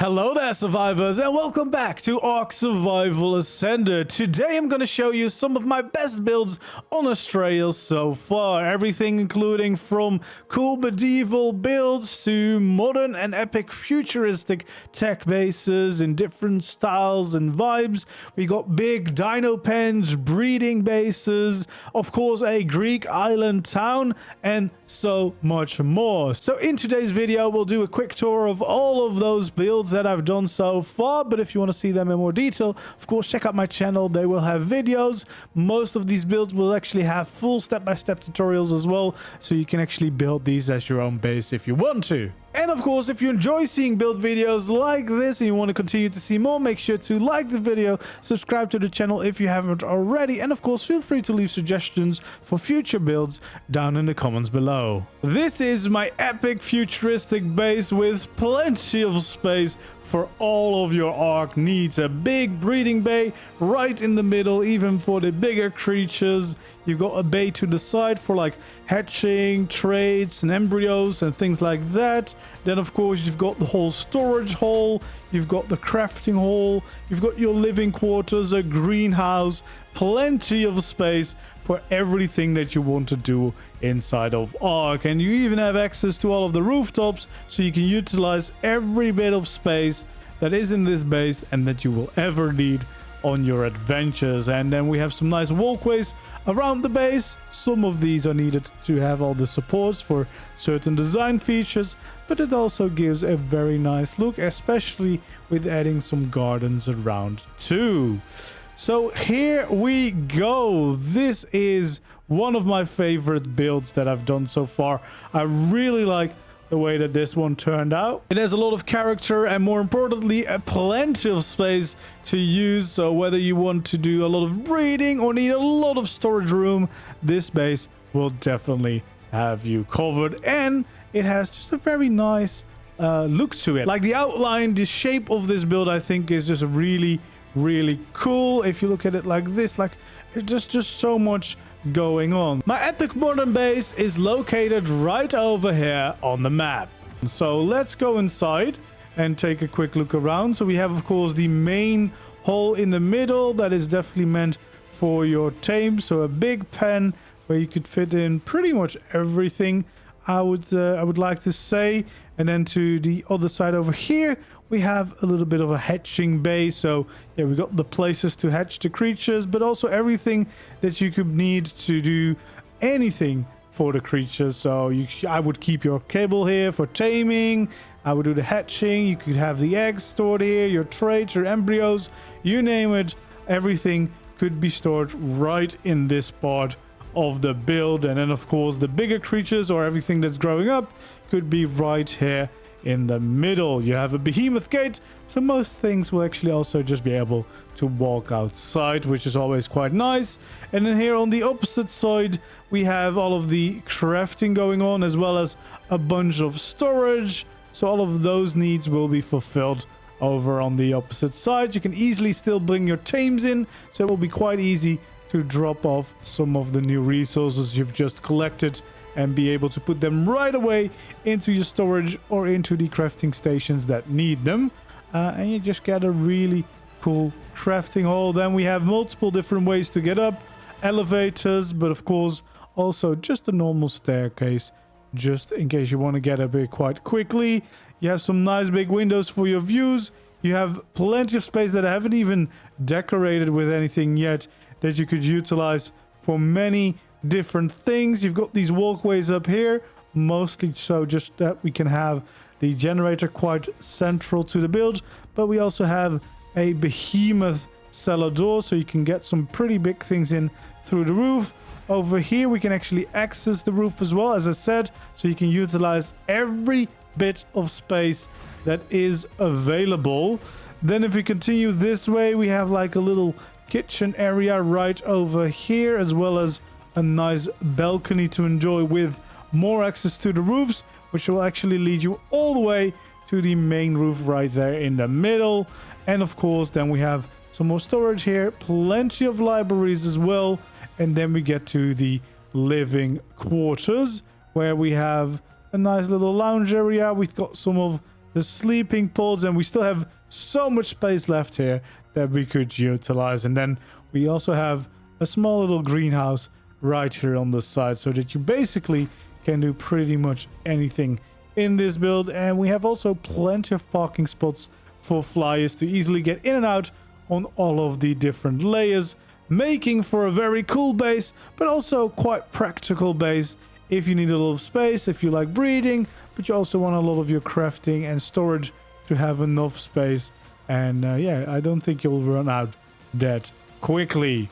Hello there, survivors, and welcome back to ARK Survival Ascended. Today I'm going to show you some of my best builds on Astraeos so far. Everything including from cool medieval builds to modern and epic futuristic tech bases in different styles and vibes. We got big dino pens, breeding bases, of course a Greek island town, and so much more. So in today's video we'll do a quick tour of all of those builds that I've done so far, but if you want to see them in more detail, of course check out my channel. They will have videos. Most of these builds will actually have full step-by-step tutorials as well, so you can actually build these as your own base if you want to. And of course, if you enjoy seeing build videos like this and you want to continue to see more, make sure to like the video, subscribe to the channel if you haven't already, and of course feel free to leave suggestions for future builds down in the comments below. This is my epic futuristic base with plenty of space for all of your ARK needs. A big breeding bay right in the middle, even for the bigger creatures. You've got a bay to the side for like hatching, trades and embryos and things like that. Then of course you've got the whole storage hall, you've got the crafting hall, you've got your living quarters, a greenhouse, plenty of space for everything that you want to do inside of ARK. And you even have access to all of the rooftops, so you can utilize every bit of space that is in this base and that you will ever need on your adventures. And then we have some nice walkways around the base. Some of these are needed to have all the supports for certain design features, but it also gives a very nice look, especially with adding some gardens around too. So here we go. This is one of my favorite builds that I've done so far. I really like the way that this one turned out. It has a lot of character and, more importantly, plenty of space to use. So whether you want to do a lot of breeding or need a lot of storage room, this base will definitely have you covered. And it has just a very nice look to it. Like the outline, the shape of this build, I think is just really cool. If you look at it like this, like it's just so much going on. My epic modern base is located right over here on the map. So let's go inside and take a quick look around. So we have, of course, the main hall in the middle that is definitely meant for your tame. So a big pen where you could fit in pretty much everything, I would like to say. And then to the other side over here, we have a little bit of a hatching bay. So yeah, we got the places to hatch the creatures, but also everything that you could need to do anything for the creatures. So I would keep your cable here for taming. I would do the hatching. You could have the eggs stored here, your traits, your embryos, you name it. Everything could be stored right in this part of the build. And then of course the bigger creatures or everything that's growing up could be right here in the middle. You have a behemoth gate, so most things will actually also just be able to walk outside, which is always quite nice. And then here on the opposite side we have all of the crafting going on, as well as a bunch of storage, so all of those needs will be fulfilled over on the opposite side. You can easily still bring your tames in, so it will be quite easy to drop off some of the new resources you've just collected and be able to put them right away into your storage or into the crafting stations that need them. And you just get a really cool crafting hall. Then we have multiple different ways to get up, elevators, but of course also just a normal staircase, just in case you want to get up here quite quickly. You have some nice big windows for your views. You have plenty of space that I haven't even decorated with anything yet that you could utilize for many different things. You've got these walkways up here, mostly so just that we can have the generator quite central to the build, but we also have a behemoth cellar door, so you can get some pretty big things in through the roof. Over here we can actually access the roof as well, as I said, so you can utilize every bit of space that is available. Then if we continue this way, we have like a little kitchen area right over here, as well as a nice balcony to enjoy with more access to the roofs, which will actually lead you all the way to the main roof right there in the middle. And of course then we have some more storage here, plenty of libraries as well. And then we get to the living quarters, where we have a nice little lounge area. We've got some of the sleeping pods, and we still have so much space left here that we could utilize. And then we also have a small little greenhouse right here on the side, so that you basically can do pretty much anything in this build. And we have also plenty of parking spots for flyers to easily get in and out on all of the different layers, making for a very cool base, but also quite practical base if you need a lot of space, if you like breeding, but you also want a lot of your crafting and storage to have enough space. And yeah, I don't think you'll run out that quickly.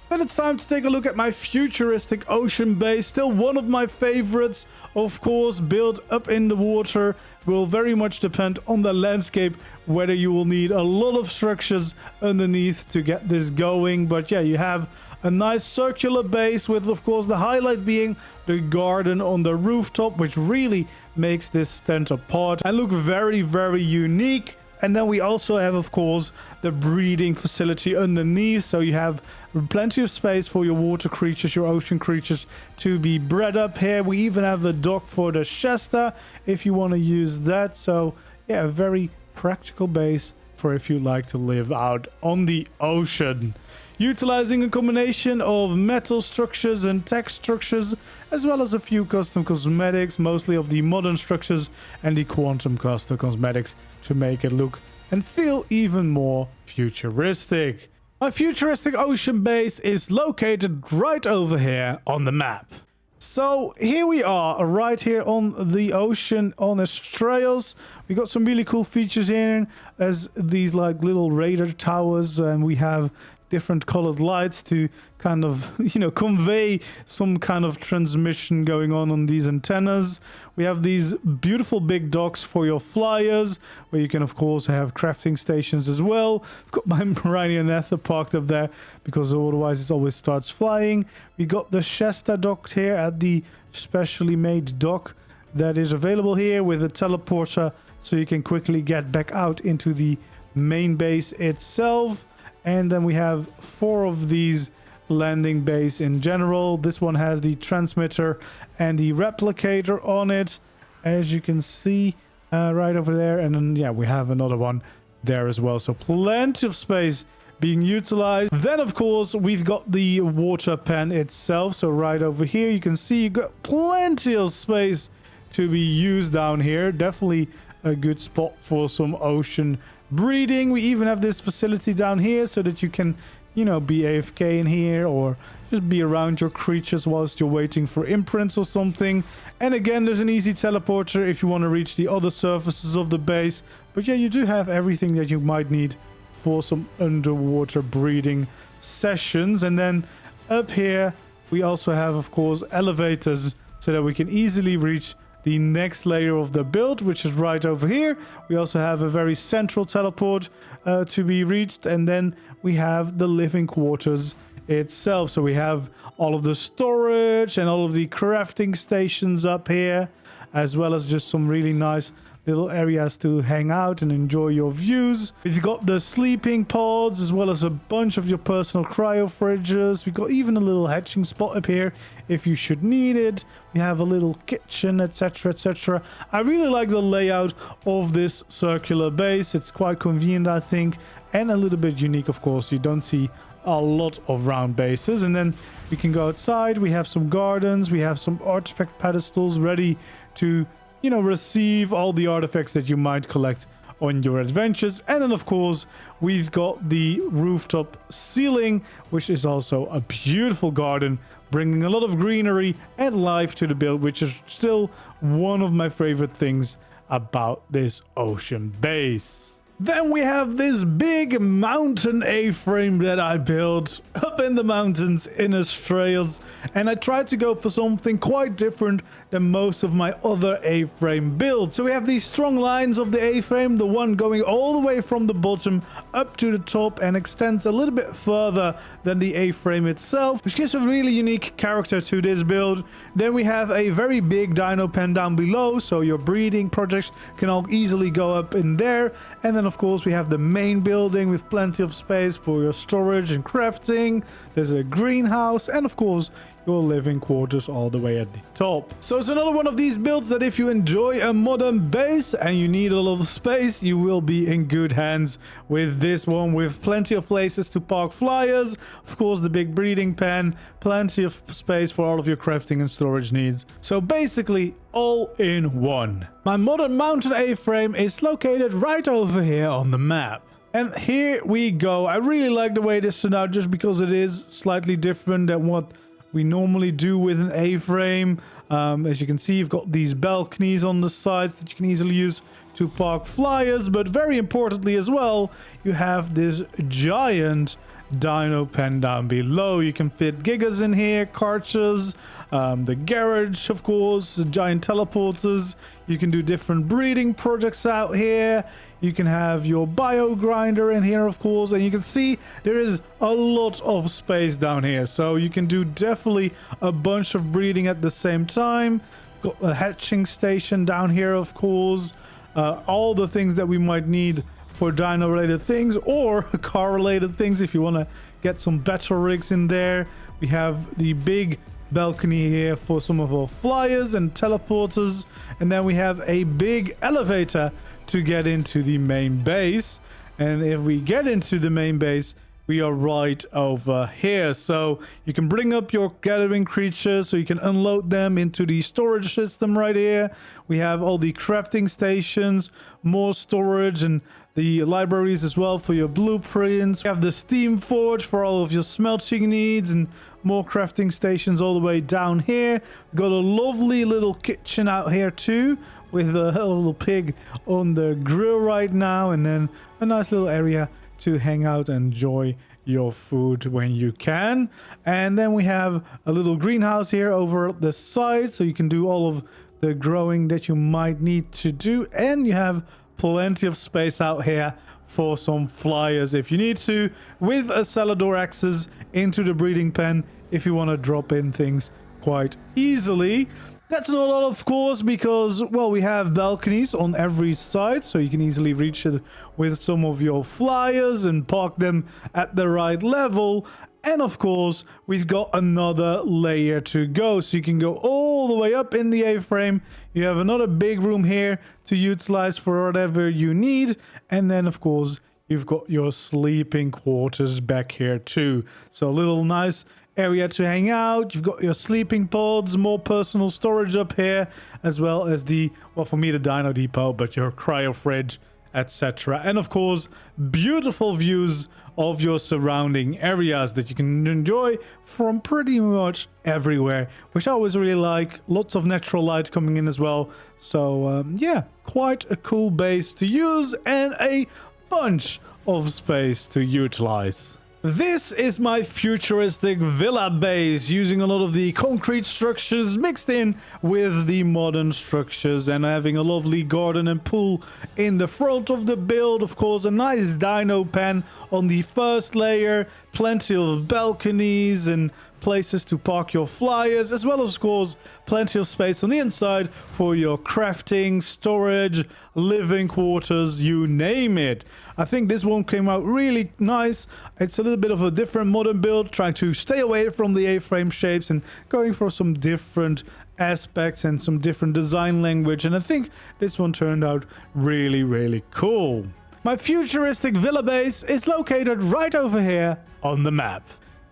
Then it's time to take a look at my futuristic ocean base. Still one of my favorites, of course. Built up in the water. Will very much depend on the landscape whether you will need a lot of structures underneath to get this going. But yeah, you have a nice circular base with, of course, the highlight being the garden on the rooftop, which really makes this stand apart and look very, very unique. And then we also have, of course, the breeding facility underneath. So you have plenty of space for your water creatures, your ocean creatures to be bred up here. We even have a dock for the Shasta if you want to use that. So yeah, a very practical base for if you like to live out on the ocean. Utilizing a combination of metal structures and tech structures, as well as a few custom cosmetics, mostly of the modern structures and the quantum custom cosmetics to make it look and feel even more futuristic. My futuristic ocean base is located right over here on the map. So here we are, right here on the ocean on Astraeos. We got some really cool features here, as these like little radar towers, and we have different colored lights to kind of, you know, convey some kind of transmission going on these antennas. We have these beautiful big docks for your flyers, where you can of course have crafting stations as well. I've got my Marine Nether parked up there because otherwise it always starts flying. We got the Shasta docked here at the specially made dock that is available here with a teleporter, so you can quickly get back out into the main base itself. And then we have 4 of these landing bays in general. This one has the transmitter and the replicator on it, as you can see right over there. And then yeah, we have another one there as well, so plenty of space being utilized. Then of course we've got the water pen itself, so right over here you can see you got plenty of space to be used down here. Definitely a good spot for some ocean breeding. We even have this facility down here so that you can, you know, be AFK in here or just be around your creatures whilst you're waiting for imprints or something. And again, there's an easy teleporter if you want to reach the other surfaces of the base. But yeah, you do have everything that you might need for some underwater breeding sessions. And then up here we also have, of course, elevators so that we can easily reach the next layer of the build, which is right over here. We also have a very central teleport to be reached, and then we have the living quarters itself. So we have all of the storage and all of the crafting stations up here, as well as just some really nice little areas to hang out and enjoy your views. We've got the sleeping pods, as well as a bunch of your personal cryo fridges. We've got even a little hatching spot up here if you should need it. We have a little kitchen, etc, etc. I really like the layout of this circular base. It's quite convenient, I think, and a little bit unique, of course. You don't see a lot of round bases. And then we can go outside. We have some gardens. We have some artifact pedestals ready to, you know, receive all the artifacts that you might collect on your adventures. And then of course we've got the rooftop ceiling, which is also a beautiful garden, bringing a lot of greenery and life to the build, which is still one of my favorite things about this ocean base. Then we have this big mountain A-frame that I built up in the mountains in Astraeos, and I tried to go for something quite different than most of my other A-frame builds. So we have these strong lines of the A-frame, the one going all the way from the bottom up to the top and extends a little bit further than the A-frame itself, which gives a really unique character to this build. Then we have a very big dino pen down below, so your breeding projects can all easily go up in there. And then of course we have the main building with plenty of space for your storage and crafting. There's a greenhouse, and of course your living quarters all the way at the top. So it's another one of these builds that if you enjoy a modern base and you need a lot of space, you will be in good hands with this one, with plenty of places to park flyers, of course the big breeding pen, plenty of space for all of your crafting and storage needs. So basically all in one. My modern mountain A-frame is located right over here on the map. And here we go. I really like the way this turned out just because it is slightly different than what we normally do with an A-frame. As you can see, you've got these balconies on the sides that you can easily use to park flyers. But very importantly as well, you have this giant dino pen down below. You can fit gigas in here, carters, the garage, of course, the giant teleporters. You can do different breeding projects out here. You can have your bio grinder in here, of course, and you can see there is a lot of space down here. So you can do definitely a bunch of breeding at the same time. Got a hatching station down here, of course. All the things that we might need for dino related things or car related things if you want to get some battle rigs in there. We have the big balcony here for some of our flyers and teleporters, and then we have a big elevator to get into the main base. And if we get into the main base, we are right over here. So you can bring up your gathering creatures so you can unload them into the storage system right here. We have all the crafting stations, more storage, and the libraries as well for your blueprints. We have the steam forge for all of your smelting needs, and more crafting stations all the way down here. We've got a lovely little kitchen out here too, with a little pig on the grill right now, and then a nice little area to hang out and enjoy your food when you can. And then we have a little greenhouse here over the side, so you can do all of the growing that you might need to do. And you have plenty of space out here for some flyers if you need to, with a cellar door access into the breeding pen if you want to drop in things quite easily. That's not a lot, of course, because, well, we have balconies on every side, so you can easily reach it with some of your flyers and park them at the right level. And, of course, we've got another layer to go, so you can go all the way up in the A-frame. You have another big room here to utilize for whatever you need. And then, of course, you've got your sleeping quarters back here too. So a little nice area to hang out. You've got your sleeping pods, more personal storage up here, as well as the, well, for me, the dino depot, but your cryo fridge, etc. And of course, beautiful views of your surrounding areas that you can enjoy from pretty much everywhere, which I always really like. Lots of natural light coming in as well. So yeah, quite a cool base to use and a bunch of space to utilize. This is my futuristic villa base, using a lot of the concrete structures mixed in with the modern structures, and having a lovely garden and pool in the front of the build. Of course, a nice dino pen on the first layer, plenty of balconies and places to park your flyers, as well as, of course, plenty of space on the inside for your crafting, storage, living quarters, you name it. I think this one came out really nice. It's a little bit of a different modern build, trying to stay away from the A-frame shapes and going for some different aspects and some different design language, and I think this one turned out really, really cool. My futuristic villa base is located right over here on the map.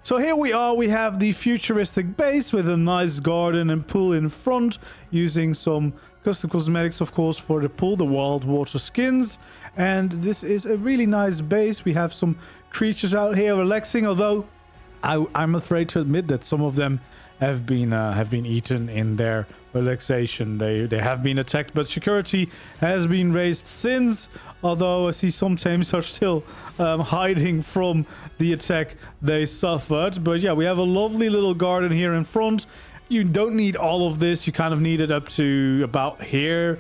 So here we are, we have the futuristic base with a nice garden and pool in front, using some custom cosmetics, of course, for the pool, the wild water skins. And this is a really nice base. We have some creatures out here relaxing, although I'm afraid to admit that some of them have been eaten in their relaxation. They have been attacked, but security has been raised since, although I see some teams are still hiding from the attack they suffered. But yeah, we have a lovely little garden here in front. You don't need all of this. You kind of need it up to about here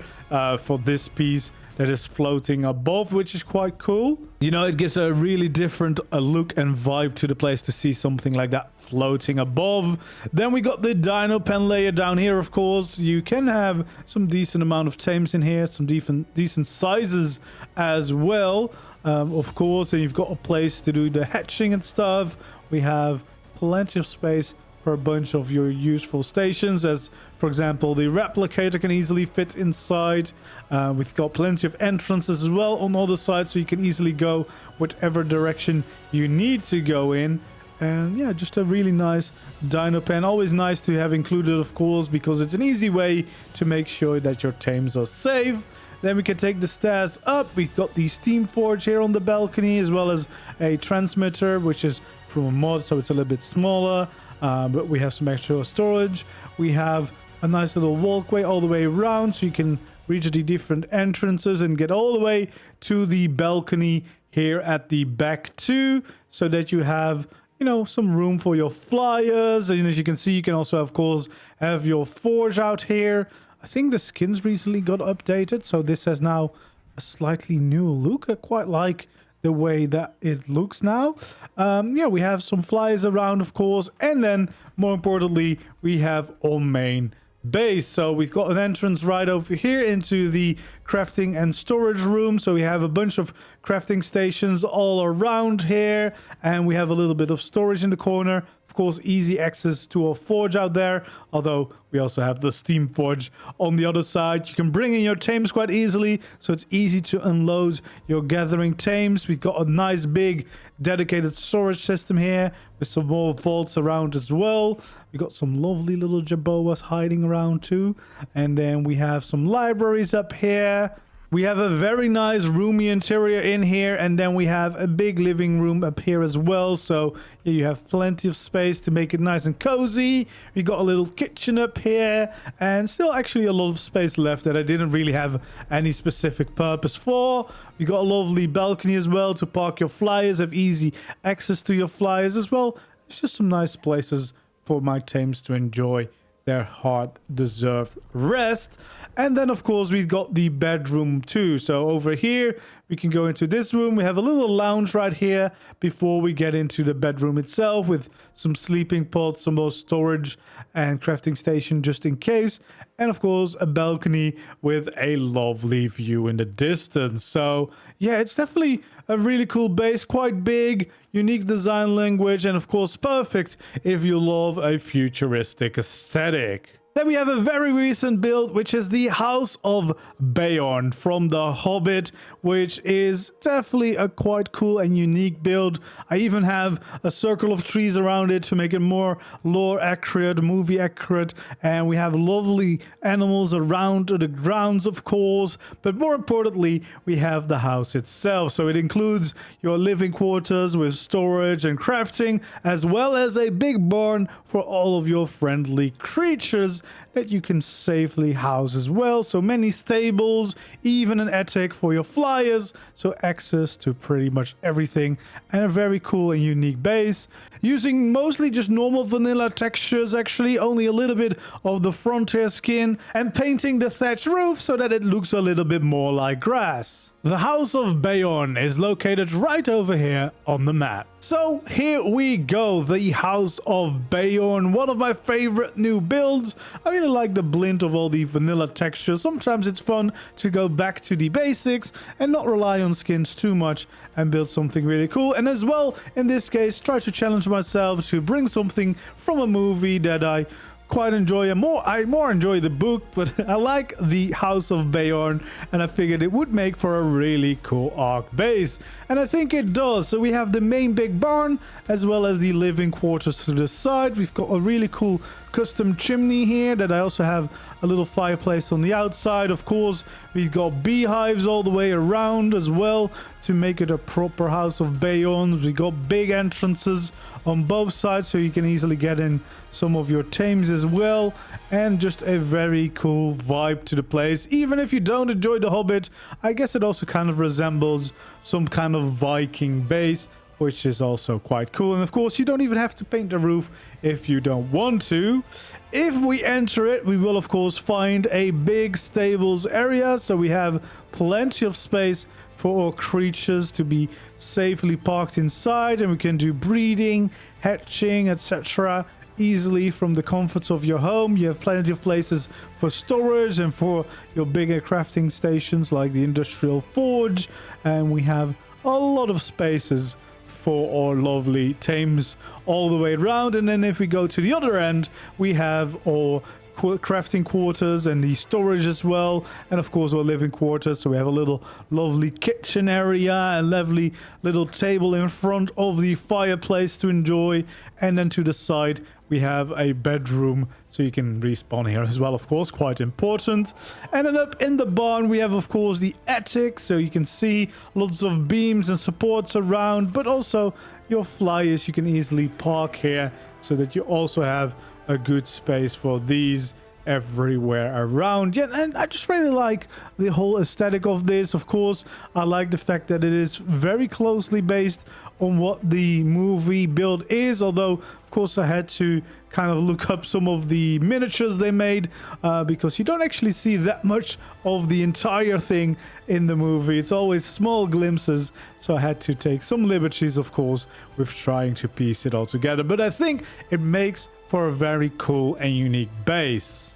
for this piece that is floating above, which is quite cool. You know, it gives a really different look and vibe to the place to see something like that floating above. Then we got the dino pen layer down here, of course. You can have some decent amount of tames in here, some decent sizes as well, of course. And you've got a place to do the hatching and stuff. We have plenty of space for a bunch of your useful stations, as for example the replicator can easily fit inside. We've got plenty of entrances as well on all the sides, so you can easily go whatever direction you need to go in. And yeah, just a really nice dino pen. Always nice to have included, of course, because it's an easy way to make sure that your tames are safe. Then we can take the stairs up. We've got the steam forge here on the balcony, as well as a transmitter, which is from a mod, so it's a little bit smaller. But we have some extra storage. We have a nice little walkway all the way around, so you can reach the different entrances and get all the way to the balcony here at the back too, so that you have, you know, some room for your flyers. And as you can see, you can also, of course, have your forge out here. I think the skins recently got updated, so this has now a slightly new look. I quite like the way that it looks now. Yeah, we have some flyers around, of course, and then more importantly, we have our main base. So we've got an entrance right over here into the crafting and storage room. So we have a bunch of crafting stations all around here, and we have a little bit of storage in the corner. Of course, easy access to a forge out there, although we also have the steam forge on the other side. You can bring in your tames quite easily, so it's easy to unload your gathering tames. We've got a nice big dedicated storage system here with some more vaults around as well. We got some lovely little jaboas hiding around too, and then we have some libraries up here. We have a very nice roomy interior in here, and then we have a big living room up here as well. So yeah, you have plenty of space to make it nice and cozy. We got a little kitchen up here, and still actually a lot of space left that I didn't really have any specific purpose for. We got a lovely balcony as well to park your flyers, have easy access to your flyers as well. It's just some nice places for my tames to enjoy their hard-deserved rest. And then, of course, we've got the bedroom too. So over here, we can go into this room. We have a little lounge right here before we get into the bedroom itself, with some sleeping pods, some more storage and crafting station just in case. And of course, a balcony with a lovely view in the distance. So yeah, it's definitely a really cool base, quite big, unique design language, and of course perfect if you love a futuristic aesthetic. Then we have a very recent build, which is the House of Beorn from The Hobbit, which is definitely a quite cool and unique build. I even have a circle of trees around it to make it more lore accurate, movie accurate, and we have lovely animals around the grounds, of course, but more importantly, we have the house itself. So it includes your living quarters with storage and crafting, as well as a big barn for all of your friendly creatures that you can safely house as well. So many stables, even an attic for your flyers, so access to pretty much everything, and a very cool and unique base using mostly just normal vanilla textures, actually only a little bit of the frontier skin, and painting the thatched roof so that it looks a little bit more like grass. The House of Beorn is located right over here on the map. So here we go, the House of Beorn, one of my favorite new builds. I really like the blend of all the vanilla textures. Sometimes it's fun to go back to the basics and not rely on skins too much and build something really cool. And as well, in this case, try to challenge myself to bring something from a movie that I quite enjoy. I more enjoy the book, but I like the House of Beorn, and I figured it would make for a really cool ARK base, and I think it does. So we have the main big barn as well as the living quarters to the side. We've got a really cool custom chimney here that I also have a little fireplace on the outside. Of course, we've got beehives all the way around as well to make it a proper House of Beorn. We got big entrances on both sides so you can easily get in some of your tames as well, and just a very cool vibe to the place. Even if you don't enjoy The Hobbit, I guess it also kind of resembles some kind of Viking base, which is also quite cool. And of course, you don't even have to paint the roof if you don't want to. If we enter it, we will of course find a big stables area, so we have plenty of space for our creatures to be safely parked inside, and we can do breeding, hatching, etc. easily from the comforts of your home. You have plenty of places for storage and for your bigger crafting stations like the industrial forge, and we have a lot of spaces for our lovely tames all the way around. And then if we go to the other end, we have our crafting quarters and the storage as well, and of course our living quarters. So we have a little lovely kitchen area, a lovely little table in front of the fireplace to enjoy, and then to the side we have a bedroom, so you can respawn here as well, of course, quite important. And then up in the barn we have of course the attic, so you can see lots of beams and supports around, but also your flyers you can easily park here, so that you also have a good space for these everywhere around. Yeah, and I just really like the whole aesthetic of this. Of course, I like the fact that it is very closely based on what the movie build is, although of course I had to kind of look up some of the miniatures they made, because you don't actually see that much of the entire thing in the movie. It's always small glimpses, so I had to take some liberties, of course, with trying to piece it all together. But I think it makes for a very cool and unique base.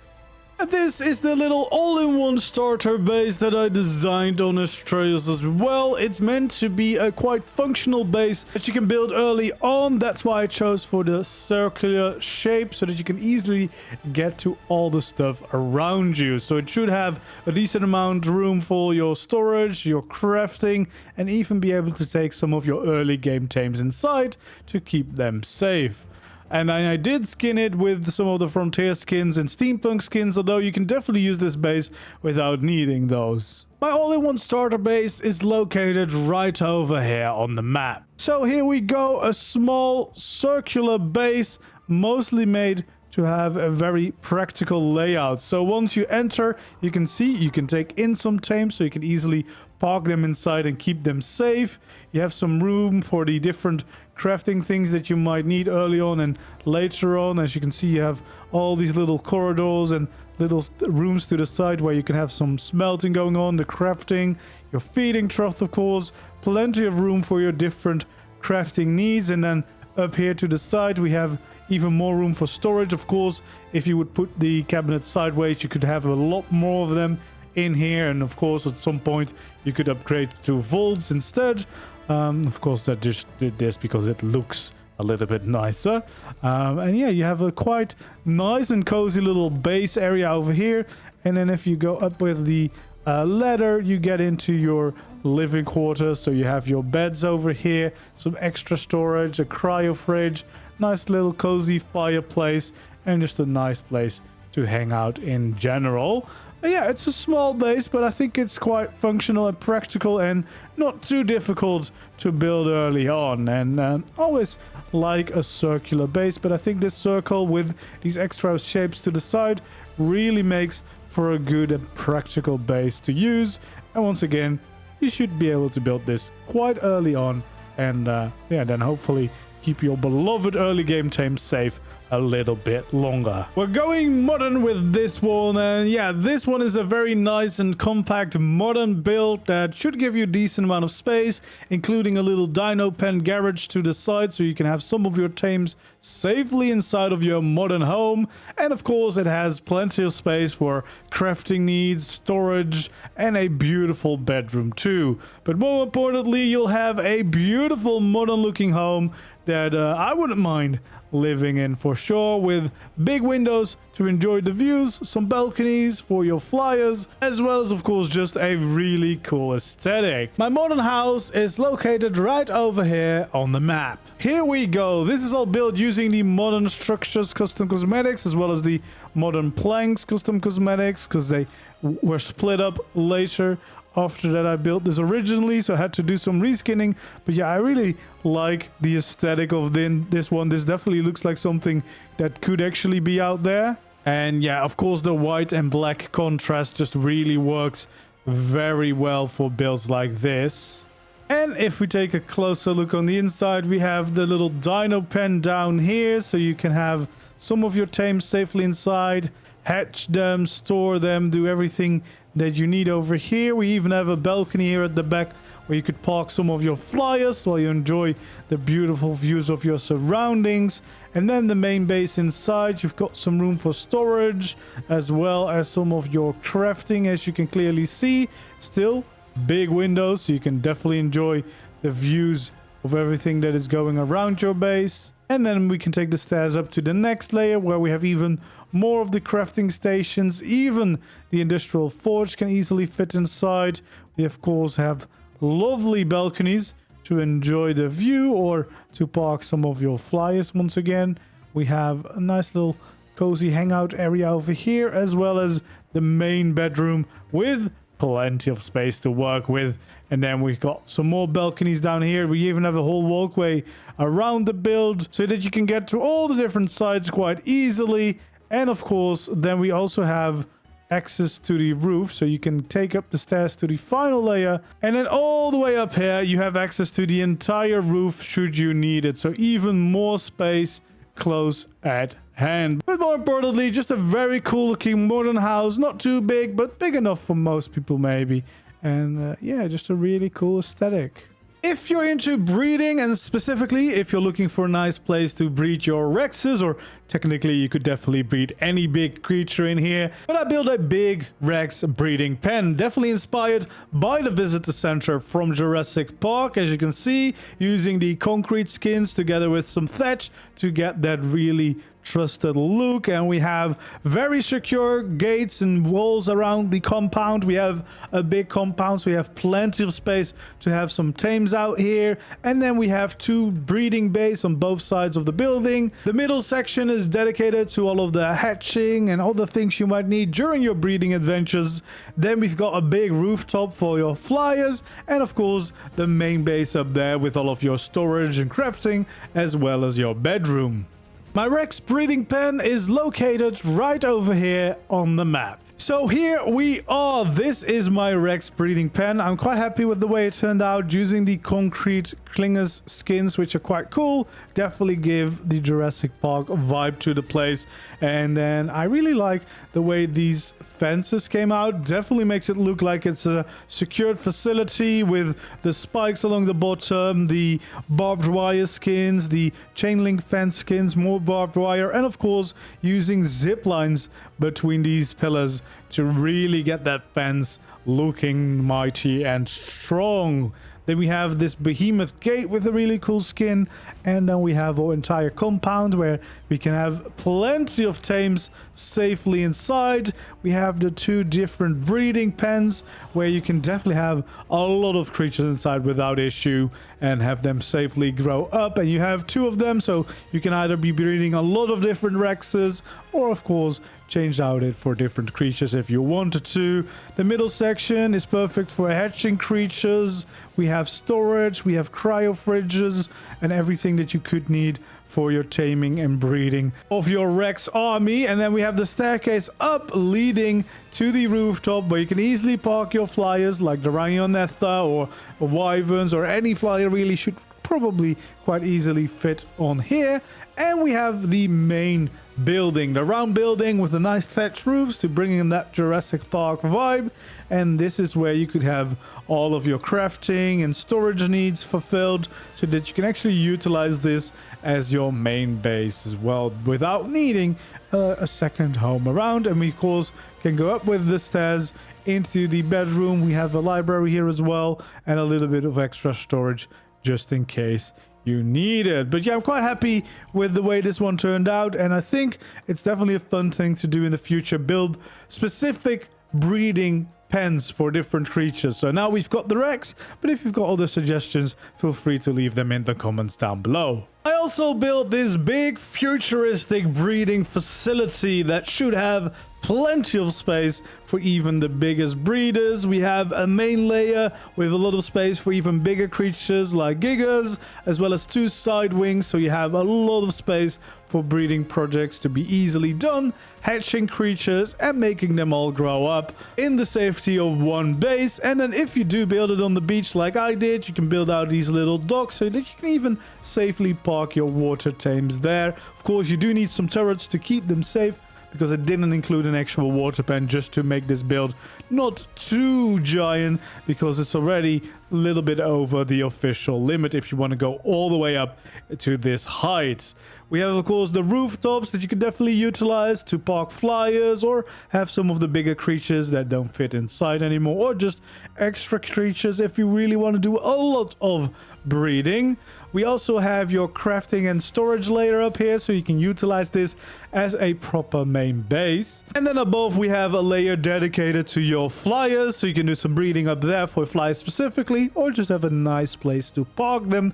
And this is the little all-in-one starter base that I designed on Astraeos as well. It's meant to be a quite functional base that you can build early on. That's why I chose for the circular shape, so that you can easily get to all the stuff around you. So it should have a decent amount of room for your storage, your crafting, and even be able to take some of your early game tames inside to keep them safe. And I did skin it with some of the Frontier skins and Steampunk skins, although you can definitely use this base without needing those. My all-in-one starter base is located right over here on the map. So here we go, a small circular base, mostly made to have a very practical layout. So once you enter, you can see you can take in some tames, so you can easily park them inside and keep them safe. You have some room for the different crafting things that you might need early on and later on. As you can see, you have all these little corridors and little rooms to the side where you can have some smelting going on, the crafting, your feeding trough, of course, plenty of room for your different crafting needs. And then up here to the side we have even more room for storage. Of course, if you would put the cabinet sideways, you could have a lot more of them in here, and of course at some point you could upgrade to vaults instead. Of course that just did this because it looks a little bit nicer. And yeah, you have a quite nice and cozy little base area over here, and then if you go up with the ladder, you get into your living quarters. So you have your beds over here, some extra storage, a cryo fridge, nice little cozy fireplace, and just a nice place to hang out in general. Yeah, it's a small base, but I think it's quite functional and practical and not too difficult to build early on. And always like a circular base, but I think this circle with these extra shapes to the side really makes for a good and practical base to use. And once again, you should be able to build this quite early on, and yeah, then hopefully keep your beloved early game tame safe a little bit longer. We're going modern with this one, and yeah, this one is a very nice and compact modern build that should give you a decent amount of space, including a little dino pen garage to the side, so you can have some of your tames safely inside of your modern home. And of course it has plenty of space for crafting needs, storage, and a beautiful bedroom too. But more importantly, you'll have a beautiful modern looking home that I wouldn't mind living in for sure, with big windows to enjoy the views, some balconies for your flyers, as well as of course just a really cool aesthetic. My modern house is located right over here on the map. Here we go. This is all built using the modern structures custom cosmetics, as well as the modern planks custom cosmetics, because they were split up later. After that, I built this originally, so I had to do some reskinning. But yeah, I really like the aesthetic of this one. This definitely looks like something that could actually be out there. And yeah, of course, the white and black contrast just really works very well for builds like this. And if we take a closer look on the inside, we have the little dino pen down here, so you can have some of your tames safely inside, hatch them, store them, do everything that you need over here. We even have a balcony here at the back where you could park some of your flyers while you enjoy the beautiful views of your surroundings. And then the main base inside, you've got some room for storage as well as some of your crafting, as you can clearly see. Still big windows, so you can definitely enjoy the views of everything that is going around your base. And then we can take the stairs up to the next layer where we have even more of the crafting stations. Even the industrial forge can easily fit inside. We of course have lovely balconies to enjoy the view or to park some of your flyers. Once again, we have a nice little cozy hangout area over here, as well as the main bedroom with plenty of space to work with. And then we've got some more balconies down here. We even have a whole walkway around the build so that you can get to all the different sides quite easily. And of course, then we also have access to the roof, so you can take up the stairs to the final layer. And then all the way up here, you have access to the entire roof should you need it. So even more space close at hand. But more importantly, just a very cool looking modern house. Not too big, but big enough for most people maybe. And yeah, just a really cool aesthetic. If you're into breeding, and specifically if you're looking for a nice place to breed your Rexes, or technically you could definitely breed any big creature in here, but I built a big Rex breeding pen, definitely inspired by the visitor center from Jurassic Park, as you can see, using the concrete skins together with some thatch to get that really trusted look. And we have very secure gates and walls around the compound. We have a big compound, so we have plenty of space to have some tames out here. And then we have 2 breeding bays on both sides of the building. The middle section is dedicated to all of the hatching and other things you might need during your breeding adventures. Then we've got a big rooftop for your flyers, and of course the main base up there with all of your storage and crafting, as well as your bedroom. My Rex breeding pen is located right over here on the map. So here we are. This is my Rex breeding pen. I'm quite happy with the way it turned out using the concrete clingers skins, which are quite cool. Definitely give the Jurassic Park vibe to the place. And then I really like the way these fences came out. Definitely makes it look like it's a secured facility with the spikes along the bottom, the barbed wire skins, the chain link fence skins, more barbed wire, and of course using zip lines between these pillars to really get that fence looking mighty and strong. Then we have this behemoth gate with a really cool skin, and then we have our entire compound where we can have plenty of tames safely inside. We have the 2 different breeding pens where you can definitely have a lot of creatures inside without issue and have them safely grow up. And you have 2 of them, so you can either be breeding a lot of different Rexes, or of course change out it for different creatures if you wanted to. The middle section is perfect for hatching creatures. We have storage, we have cryo fridges, and everything that you could need for your taming and breeding of your Rex army. And then we have the staircase up leading to the rooftop where you can easily park your flyers like the Rhynionetha or Wyverns, or any flyer really should probably quite easily fit on here. And we have the main building, the round building with the nice thatched roofs to bring in that Jurassic Park vibe. And this is where you could have all of your crafting and storage needs fulfilled, so that you can actually utilize this as your main base as well without needing a second home around. And we of course can go up with the stairs into the bedroom. We have a library here as well, and a little bit of extra storage just in case you need it. But yeah, I'm quite happy with the way this one turned out, and I think it's definitely a fun thing to do in the future, build specific breeding pens for different creatures. So now we've got the Rex, but if you've got other suggestions, feel free to leave them in the comments down below. I also built this big futuristic breeding facility that should have plenty of space for even the biggest breeders. We have a main layer with a lot of space for even bigger creatures like gigas, as well as 2 side wings, so you have a lot of space for breeding projects to be easily done, hatching creatures and making them all grow up in the safety of one base. And then if you do build it on the beach like I did, you can build out these little docks so that you can even safely park your water tames there. Of course, you do need some turrets to keep them safe, because I didn't include an actual water pen just to make this build not too giant, because it's already a little bit over the official limit if you want to go all the way up to this height. We have, of course, the rooftops that you can definitely utilize to park flyers or have some of the bigger creatures that don't fit inside anymore, or just extra creatures if you really want to do a lot of breeding. We also have your crafting and storage layer up here, so you can utilize this as a proper main base. And then above we have a layer dedicated to your flyers, so you can do some breeding up there for flyers specifically, or just have a nice place to park them.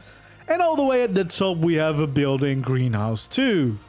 And all the way at the top we have a building greenhouse too.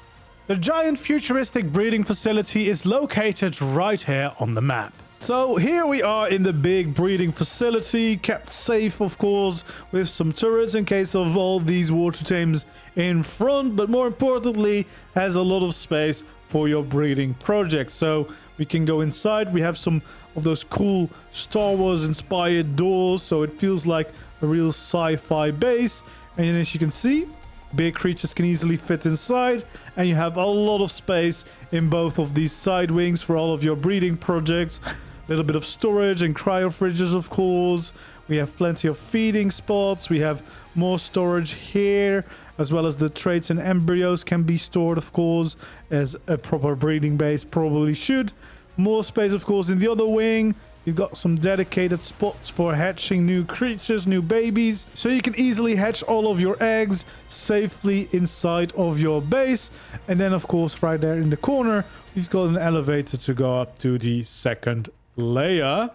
The giant futuristic breeding facility is located right here on the map. So here we are in the big breeding facility, kept safe of course, with some turrets in case of all these water tames in front, but more importantly has a lot of space for your breeding project. So we can go inside. We have some of those cool Star Wars inspired doors, so it feels like a real sci-fi base. And as you can see, big creatures can easily fit inside, and you have a lot of space in both of these side wings for all of your breeding projects. A little bit of storage and cryo fridges, of course. We have plenty of feeding spots. We have more storage here, as well as the traits and embryos can be stored, of course, as a proper breeding base probably should. More space, of course, in the other wing. You've got some dedicated spots for hatching new creatures, new babies, so you can easily hatch all of your eggs safely inside of your base. And then, of course, right there in the corner, we've got an elevator to go up to the second layer.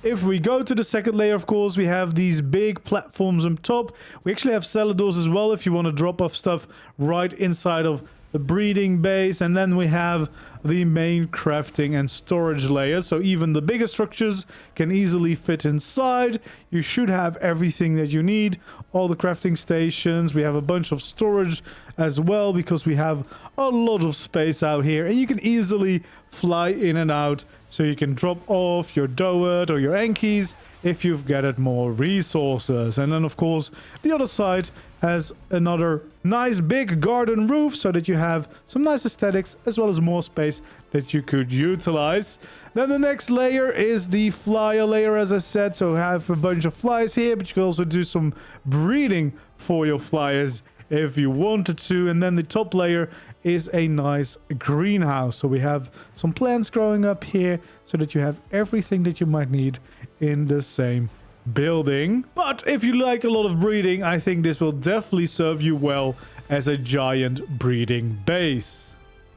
If we go to the second layer, of course, we have these big platforms on top. We actually have cellar doors as well if you want to drop off stuff right inside of the breeding base. And then we have the main crafting and storage layer, so even the bigger structures can easily fit inside. You should have everything that you need, all the crafting stations. We have a bunch of storage as well, because we have a lot of space out here, and you can easily fly in and out, so you can drop off your Doet or your Enkies if you've gathered more resources. And then, of course, the other side has another nice big garden roof, so that you have some nice aesthetics as well as more space that you could utilize. Then the next layer is the flyer layer, as I said, so have a bunch of flyers here, but you can also do some breeding for your flyers if you wanted to. And then the top layer is a nice greenhouse, so we have some plants growing up here, so that you have everything that you might need in the same building. But if you like a lot of breeding, I think this will definitely serve you well as a giant breeding base.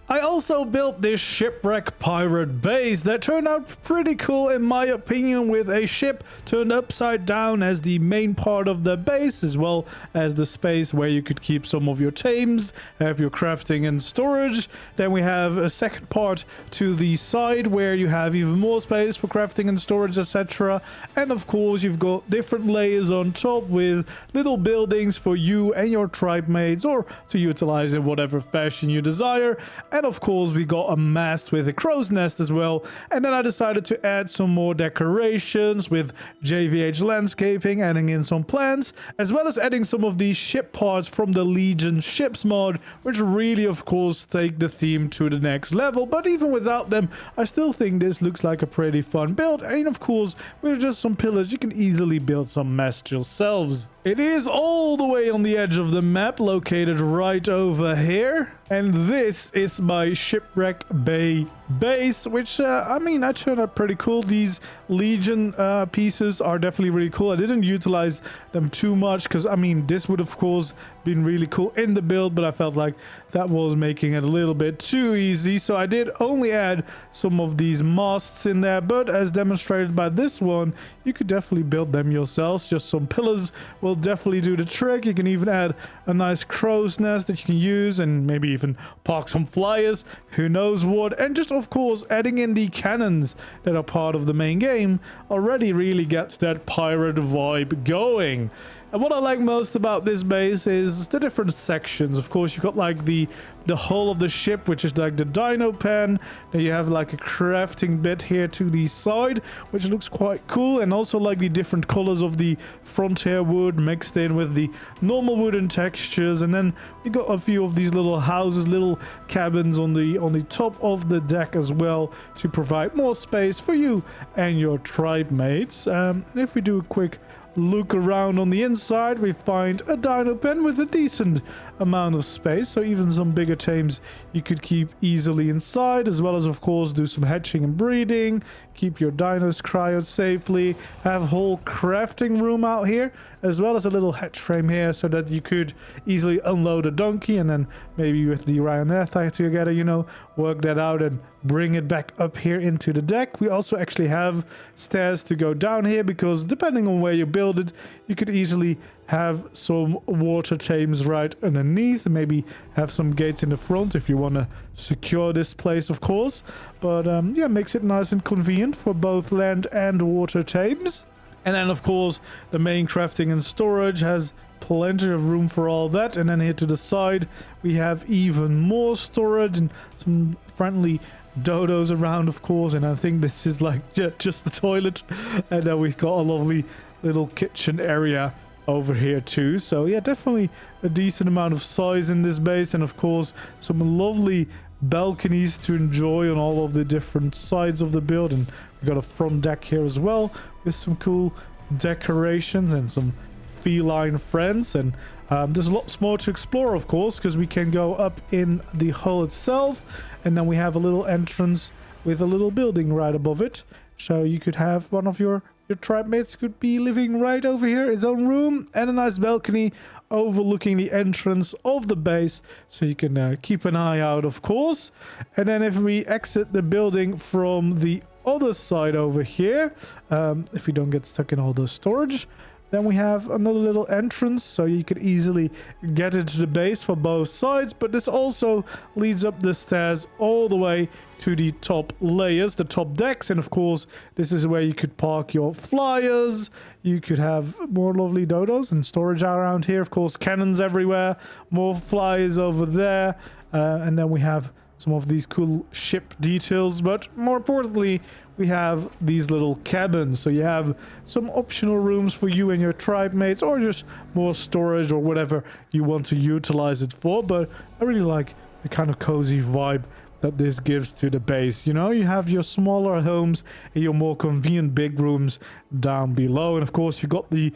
I also built this Shipwreck pirate base that turned out pretty cool in my opinion, with a ship turned upside down as the main part of the base, as well as the space where you could keep some of your tames, have your crafting and storage. Then we have a second part to the side where you have even more space for crafting and storage, etc. And of course you've got different layers on top with little buildings for you and your tribe mates, or to utilize in whatever fashion you desire. And of course we got a mast with a crow's nest as well. And then I decided to add some more decorations with JVH landscaping, adding in some plants, as well as adding some of these ship parts from the Legion ships mod, which really of course take the theme to the next level. But even without them, I still think this looks like a pretty fun build. And of course with just some pillars you can easily build some mast yourselves. It is all the way on the edge of the map, located right over here. And this is my Shipwreck Bay base, which, I mean, I turned out pretty cool. These Legion pieces are definitely really cool. I didn't utilize them too much because, I mean, this would, of course, been really cool in the build, but I felt like that was making it a little bit too easy. So I did only add some of these masts in there, but as demonstrated by this one, you could definitely build them yourselves. Just some pillars will definitely do the trick. You can even add a nice crow's nest that you can use, and maybe even park some flyers, who knows what. And just of course adding in the cannons that are part of the main game already really gets that pirate vibe going. And what I like most about this base is the different sections. Of course, you've got like the hull of the ship, which is like the dino pen. Then you have like a crafting bit here to the side, which looks quite cool. And also like the different colors of the frontier wood mixed in with the normal wooden textures. And then we got a few of these little houses, little cabins on the top of the deck as well, to provide more space for you and your tribe mates. And if we do a quick look around on the inside, we find a dino pen with a decent amount of space. So even some bigger tames you could keep easily inside, as well as, of course, do some hatching and breeding, keep your dinos cryoed safely, have a whole crafting room out here, as well as a little hatch frame here so that you could easily unload a donkey and then maybe with the Rioneth together, you know, work that out and bring it back up here into the deck. We also actually have stairs to go down here because depending on where you build it, you could easily have some water tames right underneath, maybe have some gates in the front if you want to secure this place, of course. But yeah, makes it nice and convenient for both land and water tames. And then, of course, the main crafting and storage has plenty of room for all that. And then here to the side, we have even more storage and some friendly dodos around, of course. And I think this is like just the toilet. And then we've got a lovely little kitchen area over here too. So yeah, definitely a decent amount of size in this base. And of course, some lovely balconies to enjoy on all of the different sides of the build. And we've got a front deck here as well with some cool decorations and some feline friends. And there's lots more to explore, of course, because we can go up in the hull itself, and then we have a little entrance with a little building right above it. So you could have one of your tribe mates could be living right over here, its own room, and a nice balcony overlooking the entrance of the base, so you can keep an eye out, of course. And then if we exit the building from the other side over here, if we don't get stuck in all the storage, then we have another little entrance, so you could easily get into the base for both sides. But this also leads up the stairs all the way to the top layers, the top decks. And of course, this is where you could park your flyers. You could have more lovely dodos and storage around here. Of course, cannons everywhere, more flyers over there. And then we have some of these cool ship details, but more importantly, we have these little cabins. So you have some optional rooms for you and your tribe mates, or just more storage or whatever you want to utilize it for. But I really like the kind of cozy vibe that this gives to the base. You know, you have your smaller homes and your more convenient big rooms down below. And of course, you got the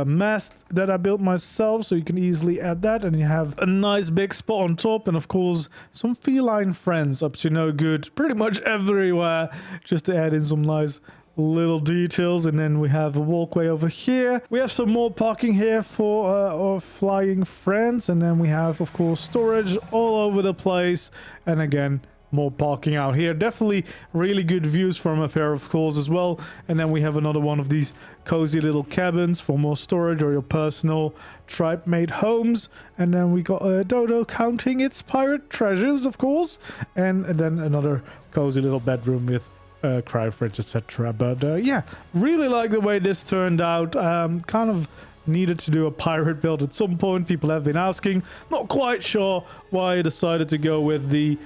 mast that I built myself, so you can easily add that. And you have a nice big spot on top, and of course, some feline friends up to no good pretty much everywhere, just to add in some nice little details. And then we have a walkway over here. We have some more parking here for our flying friends, and then we have, of course, storage all over the place. And again, more parking out here. Definitely really good views from up here, of course, as well. And then we have another one of these cozy little cabins for more storage or your personal tribe made homes. And then we got a dodo counting its pirate treasures, of course, and then another cozy little bedroom with cryo fridge, etc. But yeah, really like the way this turned out. Kind of needed to do a pirate build at some point. People have been asking. Not quite sure why I decided to go with the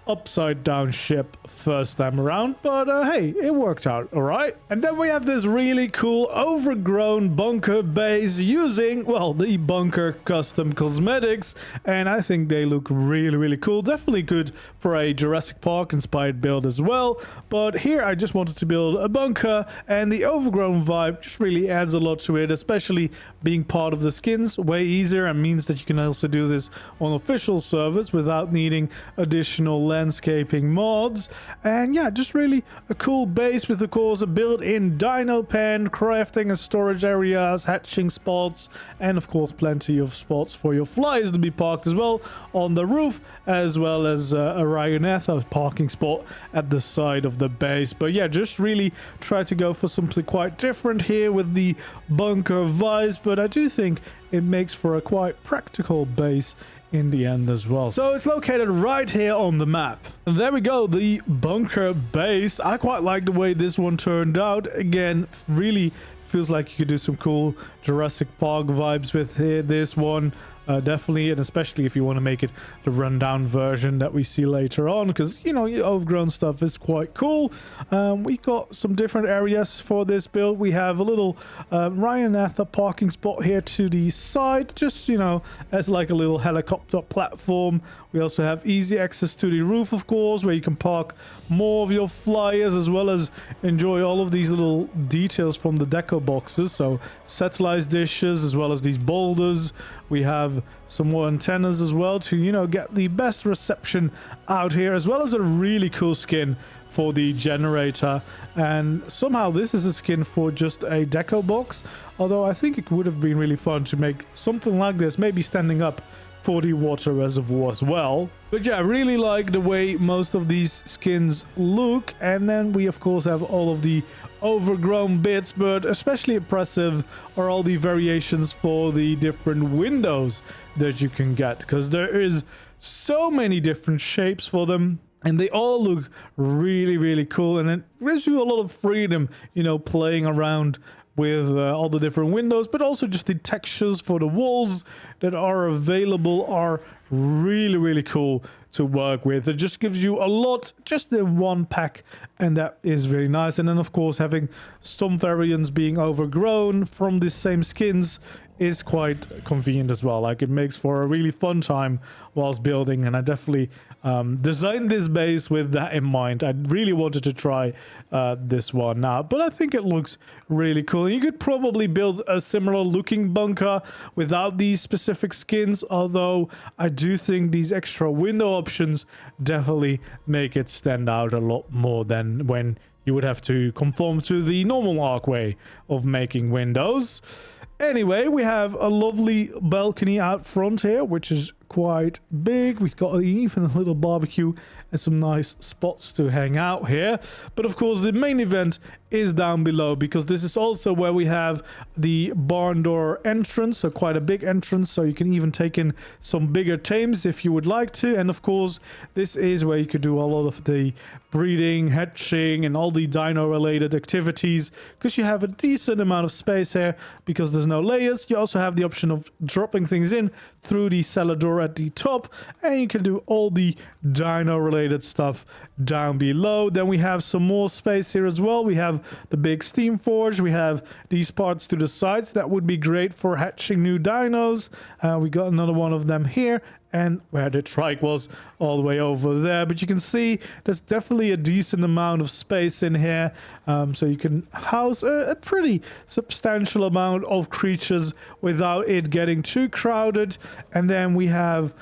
upside down ship first time around, but hey, it worked out all right. And then we have this really cool overgrown bunker base using, well, the bunker custom cosmetics, and I think they look really cool. Definitely good for a Jurassic Park inspired build as well. But here I just wanted to build a bunker, and the overgrown vibe just really adds a lot to it, especially being part of the skins. Way easier, and means that you can also do this on official servers without needing additional landscaping mods. And yeah, just really a cool base with, of course, a built-in dino pen, crafting and storage areas, hatching spots, and of course plenty of spots for your flies to be parked as well on the roof, as well as a Rioneth parking spot at the side of the base. But yeah, just really try to go for something quite different here with the bunker vibes, but I do think it makes for a quite practical base in the end as well. So it's located right here on the map. And there we go, the bunker base. I quite like the way this one turned out. Again, really feels like you could do some cool Jurassic Park vibes with this one. Definitely, and especially if you want to make it the rundown version that we see later on, because you know, your overgrown stuff is quite cool. We got some different areas for this build. We have a little Ryan Atha parking spot here to the side, just, you know, as like a little helicopter platform. We also have easy access to the roof, of course, where you can park more of your flyers, as well as enjoy all of these little details from the deco boxes. So satellite dishes, as well as these boulders. We have some more antennas as well to, you know, get the best reception out here, as well as a really cool skin for the generator. And somehow this is a skin for just a deco box, although I think it would have been really fun to make something like this, maybe standing up for the water reservoir as well. But yeah, I really like the way most of these skins look. And then we of course have all of the overgrown bits, but especially impressive are all the variations for the different windows that you can get, because there is so many different shapes for them, and they all look really, really cool. And it gives you a lot of freedom, you know, playing around with all the different windows, but also just the textures for the walls that are available are really, really cool to work with. It just gives you a lot just in one pack, and that is really nice. And then of course having some variants being overgrown from the same skins is quite convenient as well. Like, it makes for a really fun time whilst building, and I definitely designed this base with that in mind. I really wanted to try this one now, but I think it looks really cool. You could probably build a similar looking bunker without these specific skins, although I do think these extra window options definitely make it stand out a lot more than when you would have to conform to the normal ARK way of making windows. Anyway, we have a lovely balcony out front here, which is quite big. We've got even a little barbecue and some nice spots to hang out here. But of course, the main event is down below, because this is also where we have the barn door entrance, so quite a big entrance, so you can even take in some bigger tames if you would like to. And of course, this is where you could do a lot of the breeding, hatching, and all the dino related activities, because you have a decent amount of space here because there's no layers. You also have the option of dropping things in through the cellar door at the top, and you can do all the dino related stuff down below. Then we have some more space here as well. We have the big steam forge. We have these parts to the sides that would be great for hatching new dinos. We got another one of them here, and where the trike was all the way over there. But you can see there's definitely a decent amount of space in here, so you can house a pretty substantial amount of creatures without it getting too crowded. And then we have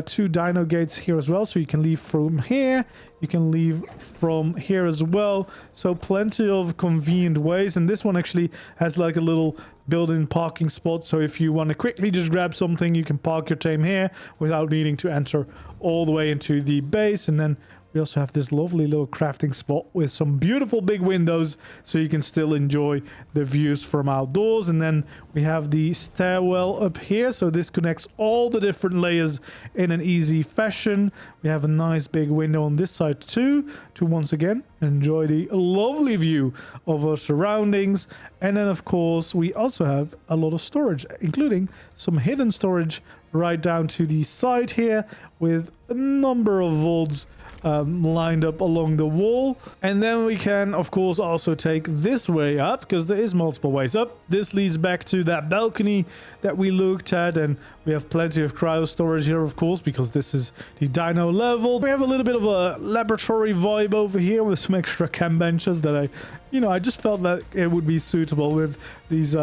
2 dino gates here as well, so you can leave from here, you can leave from here as well, so plenty of convenient ways. And this one actually has like a little built-in parking spot, so if you want to quickly just grab something, you can park your tame here without needing to enter all the way into the base. And then we also have this lovely little crafting spot with some beautiful big windows, so you can still enjoy the views from outdoors. And then we have the stairwell up here, so this connects all the different layers in an easy fashion. We have a nice big window on this side too, to once again enjoy the lovely view of our surroundings. And then of course we also have a lot of storage, including some hidden storage right down to the side here, with a number of vaults lined up along the wall. And then we can of course also take this way up, because there is multiple ways up. This leads back to that balcony that we looked at, and we have plenty of cryo storage here, of course, because this is the dino level. We have a little bit of a laboratory vibe over here with some extra cam benches that I just felt that it would be suitable with these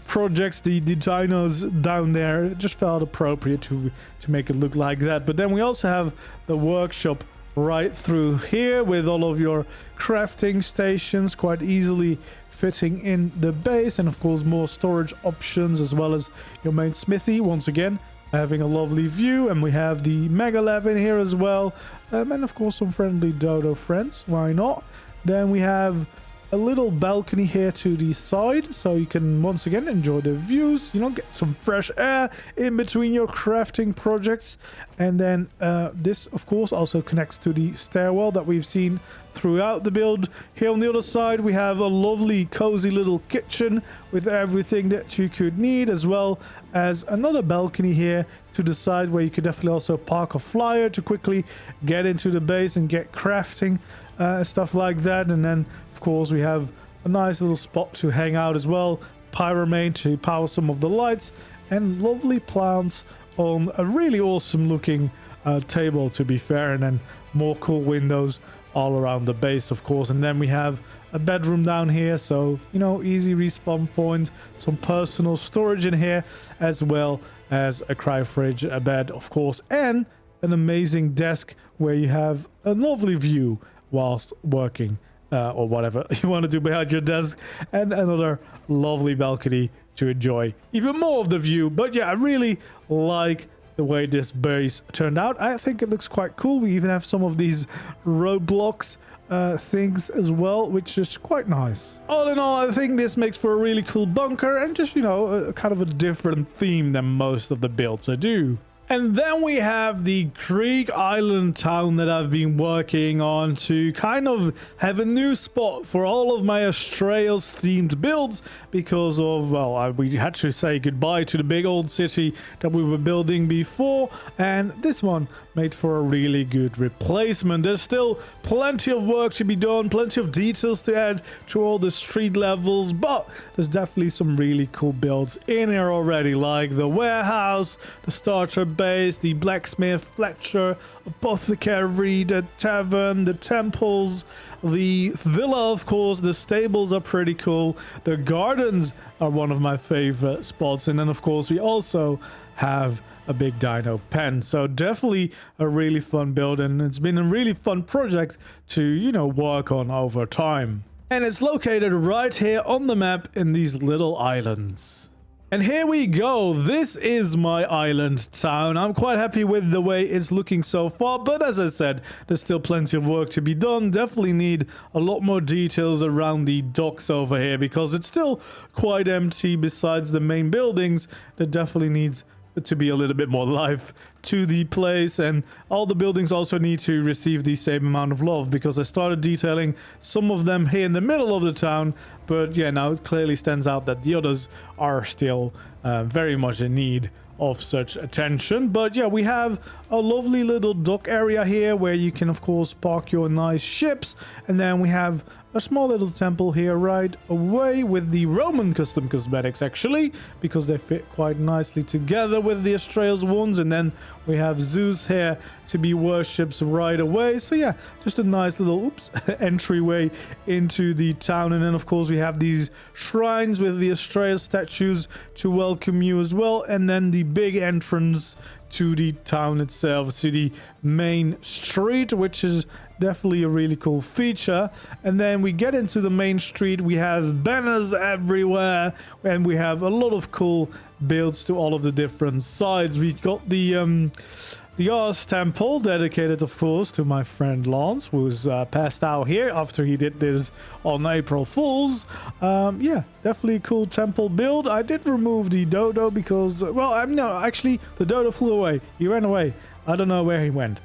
projects, the dinos down there. It just felt appropriate to make it look like that. But then we also have the workshop right through here with all of your crafting stations quite easily fitting in the base, and of course more storage options, as well as your main smithy once again having a lovely view. And we have the mega lab in here as well, and of course some friendly dodo friends, why not. Then we have a little balcony here to the side, so you can once again enjoy the views, you know, get some fresh air in between your crafting projects. And then this of course also connects to the stairwell that we've seen throughout the build. Here on the other side we have a lovely cozy little kitchen with everything that you could need, as well as another balcony here to the side where you could definitely also park a flyer to quickly get into the base and get crafting stuff like that. And then of course we have a nice little spot to hang out as well, pyromane to power some of the lights, and lovely plants on a really awesome looking table, to be fair. And then more cool windows all around the base, of course. And then we have a bedroom down here, so you know, easy respawn point, some personal storage in here, as well as a cryo fridge, a bed of course, and an amazing desk where you have a lovely view whilst working or whatever you want to do behind your desk, and another lovely balcony to enjoy even more of the view. But yeah, I really like the way this base turned out. I think it looks quite cool. We even have some of these roadblocks things as well, which is quite nice. All in all, I think this makes for a really cool bunker, and just, you know, a kind of a different theme than most of the builds I do. And then we have the Greek island town that I've been working on to kind of have a new spot for all of my Astraeos themed builds, because of, well, we had to say goodbye to the big old city that we were building before, and this one made for a really good replacement. There's still plenty of work to be done, plenty of details to add to all the street levels, but there's definitely some really cool builds in here already, like the warehouse, the starter base, the blacksmith, Fletcher, apothecary, the tavern, the temples, the villa, of course. The stables are pretty cool. The gardens are one of my favorite spots, and then of course we also have a big dino pen. So definitely a really fun build, and it's been a really fun project to, you know, work on over time. And it's located right here on the map in these little islands. And here we go. This is my island town. I'm quite happy with the way it's looking so far, but as I said, there's still plenty of work to be done. Definitely need a lot more details around the docks over here, because it's still quite empty besides the main buildings. That definitely needs to be a little bit more life to the place, and all the buildings also need to receive the same amount of love, because I started detailing some of them here in the middle of the town, but yeah, now it clearly stands out that the others are still very much in need of such attention. But yeah, we have a lovely little dock area here where you can of course park your nice ships, and then we have a small little temple here right away with the Roman custom cosmetics, actually, because they fit quite nicely together with the Astraeos ones. And then we have Zeus here to be worshipped right away. So yeah, just a nice little entryway into the town. And then of course we have these shrines with the Astraeos statues to welcome you as well, and then the big entrance to the town itself, to the main street, which is definitely a really cool feature. And then we get into the main street, we have banners everywhere, and we have a lot of cool builds to all of the different sides. We got the Ars temple, dedicated of course to my friend Lance, who's passed out here after he did this on April Fools. Yeah, definitely a cool temple build. I did remove the dodo because, well, no, actually the dodo flew away. He ran away. I don't know where he went.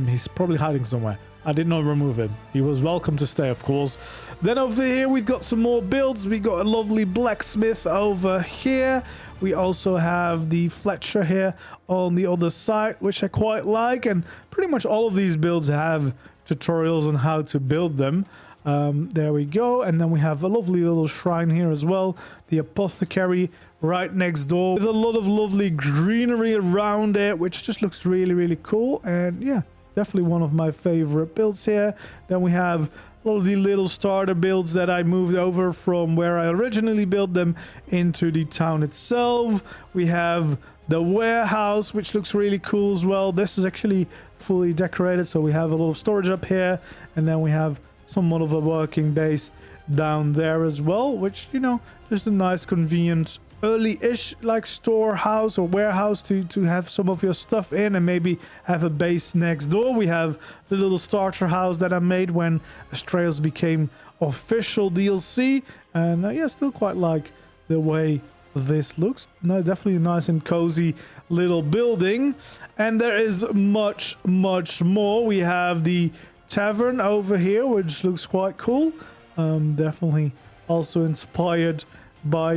He's probably hiding somewhere. I did not remove him. He was welcome to stay, of course. Then over here we've got some more builds. We got a lovely blacksmith over here. We also have the Fletcher here on the other side, which I quite like. And pretty much all of these builds have tutorials on how to build them. There we go. And then we have a lovely little shrine here as well. The apothecary right next door with a lot of lovely greenery around it, which just looks really, really cool. And yeah, definitely one of my favorite builds here. Then we have all of the little starter builds that I moved over from where I originally built them into the town itself. We have the warehouse, which looks really cool as well. This is actually fully decorated, so we have a lot of storage up here, and then we have somewhat of a working base down there as well, which, you know, just a nice convenient early-ish like storehouse or warehouse to have some of your stuff in, and maybe have a base next door. We have the little starter house that I made when Astraeos became official DLC. And yeah, still quite like the way this looks. No, definitely a nice and cozy little building. And there is much more. We have the tavern over here, which looks quite cool. Definitely also inspired by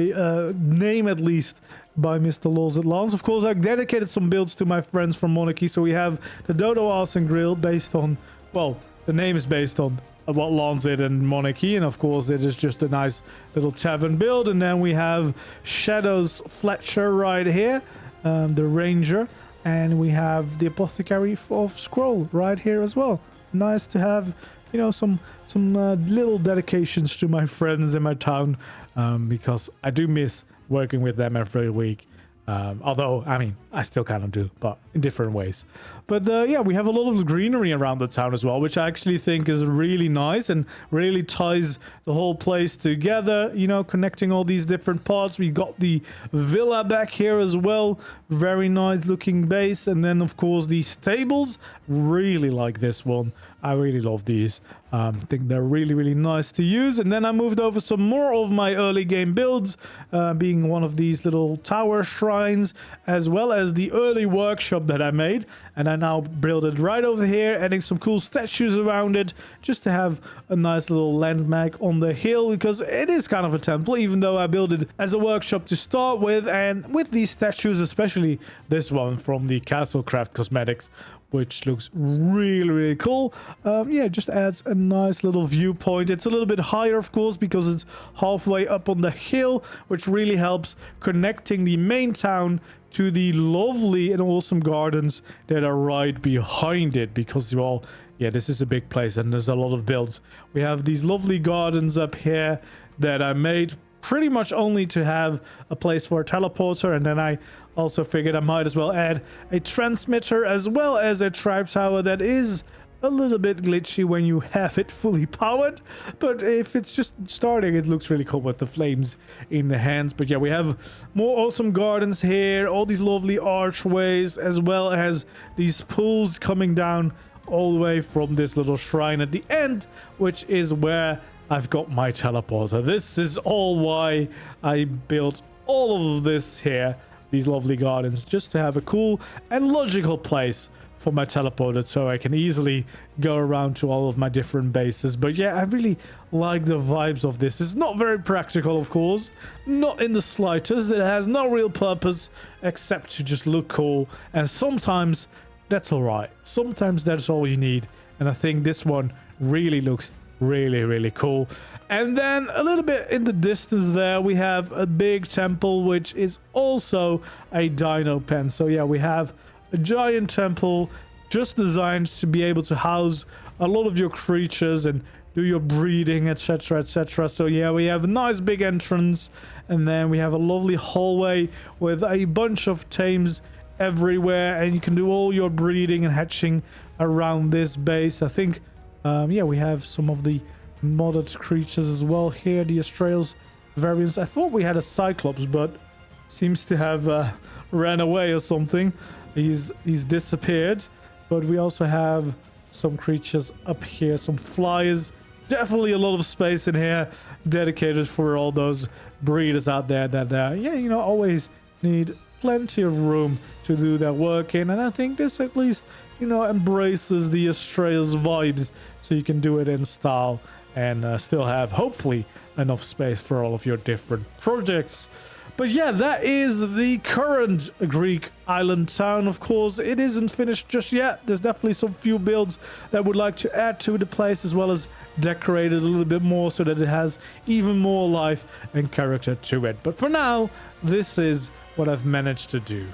name, at least, by Mr. Laws at Lance. Of course, I dedicated some builds to my friends from Monarchy. So we have the Dodo Arson Grill, based on, well, the name is based on what Lance did in Monarchy, and of course it is just a nice little tavern build. And then we have Shadows Fletcher right here, the Ranger, and we have the Apothecary of Scroll right here as well. Nice to have, you know, some little dedications to my friends in my town, because I do miss working with them every week. Although, I mean, I still kind of do, but in different ways. But yeah, we have a lot of greenery around the town as well, which I actually think is really nice and really ties the whole place together, you know, connecting all these different parts. We got the villa back here as well. Very nice looking base. And then, of course, the stables. Really like this one. I really love these. I think they're really nice to use. And then I moved over some more of my early game builds, being one of these little tower shrines, as well as the early workshop that I made. And I now built it right over here, adding some cool statues around it, just to have a nice little landmark on the hill, because it is kind of a temple, even though I built it as a workshop to start with. And with these statues, especially this one from the Castlecraft Cosmetics, which looks really cool. Yeah, just adds a nice little viewpoint. It's a little bit higher, of course, because it's halfway up on the hill, which really helps connecting the main town to the lovely and awesome gardens that are right behind it, because, well, yeah, this is a big place and there's a lot of builds. We have these lovely gardens up here that I made pretty much only to have a place for a teleporter, and then I also figured I might as well add a transmitter as well as a tribe tower that is a little bit glitchy when you have it fully powered, but if it's just starting, it looks really cool with the flames in the hands. But yeah, we have more awesome gardens here, all these lovely archways, as well as these pools coming down all the way from this little shrine at the end, which is where I've got my teleporter. This is all why I built all of this here, these lovely gardens, just to have a cool and logical place for my teleporter, so I can easily go around to all of my different bases. But yeah, I really like the vibes of this. It's not very practical, of course, not in the slightest. It has no real purpose except to just look cool, and sometimes that's all right. Sometimes that's all you need, and I think this one really looks really cool. And then a little bit in the distance there, we have a big temple, which is also a dino pen. So yeah, we have a giant temple just designed to be able to house a lot of your creatures and do your breeding, etc, etc. So yeah, we have a nice big entrance, and then we have a lovely hallway with a bunch of tames everywhere, and you can do all your breeding and hatching around this base. I think yeah, we have some of the modded creatures as well here, the Astraeos variants. I thought we had a Cyclops, but seems to have ran away or something. He's disappeared. But we also have some creatures up here, some flyers. Definitely a lot of space in here dedicated for all those breeders out there that yeah, you know, always need plenty of room to do their work in. And I think this at least, you know, embraces the Astraeos vibes, so you can do it in style and still have, hopefully, enough space for all of your different projects. But yeah, that is the current Greek island town. Of course, it isn't finished just yet. There's definitely some few builds that I would like to add to the place, as well as decorate it a little bit more so that it has even more life and character to it. But for now, this is what I've managed to do.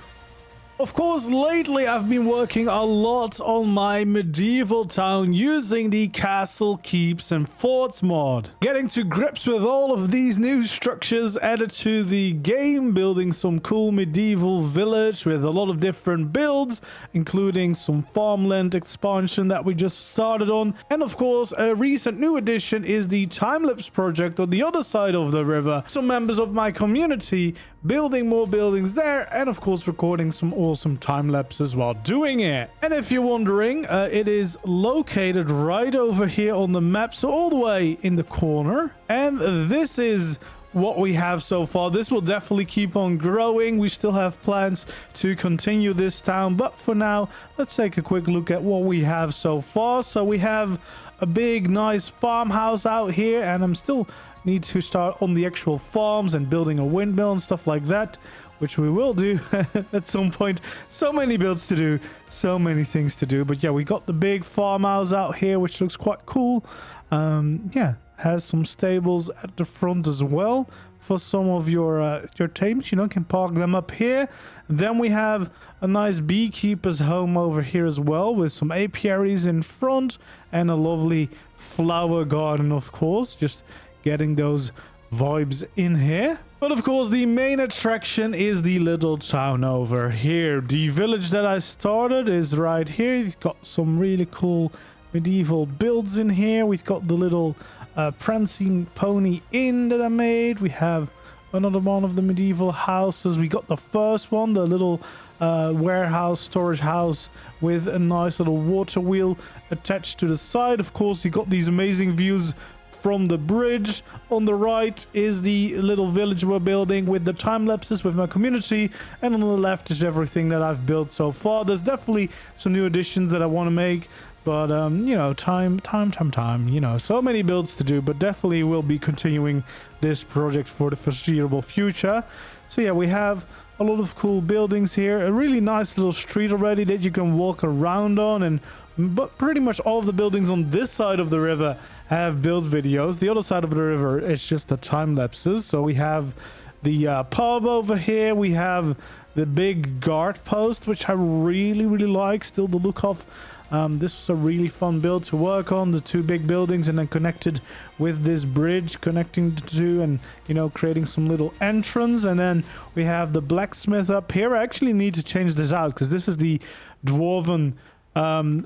Of course, lately I've been working a lot on my medieval town using the Castle, Keeps and Forts mod. Getting to grips with all of these new structures added to the game, building some cool medieval village with a lot of different builds, including some farmland expansion that we just started on. And of course, a recent new addition is the time-lapse project on the other side of the river. Some members of my community building more buildings there, and of course recording some awesome course, some time lapses while doing it. And if you're wondering, it is located right over here on the map, so all the way in the corner. And this is what we have so far. This will definitely keep on growing. We still have plans to continue this town, but for now, let's take a quick look at what we have so far. So we have a big, nice farmhouse out here, and I'm still need to start on the actual farms and building a windmill and stuff like that, which we will do at some point. So many builds to do, so many things to do. But yeah, we got the big farmhouse out here, which looks quite cool. Yeah, has some stables at the front as well for some of your tames. You know, can park them up here. And then we have a nice beekeeper's home over here as well, with some apiaries in front and a lovely flower garden, of course. Just getting those vibes in here. But of course, the main attraction is the little town over here. The village that I started is right here. It's got some really cool medieval builds in here. We've got the little prancing pony inn that I made. We have another one of the medieval houses. We got the first one, the little warehouse, storage house with a nice little water wheel attached to the side. Of course, you got these amazing views from the bridge. On the right is the little village we're building with the time lapses with my community, and on the left is everything that I've built so far. There's definitely some new additions that I want to make, but you know, time, you know, so many builds to do, but definitely will be continuing this project for the foreseeable future. So yeah, we have a lot of cool buildings here, a really nice little street already that you can walk around on, and but pretty much all of the buildings on this side of the river have build videos. The other side of the river, it's just the time lapses. So we have the pub over here. We have the big guard post, which I really like still the look of. This was a really fun build to work on, the two big buildings, and then connected with this bridge connecting the two, and you know, creating some little entrance. And then we have the blacksmith up here. I actually need to change this out because this is the dwarven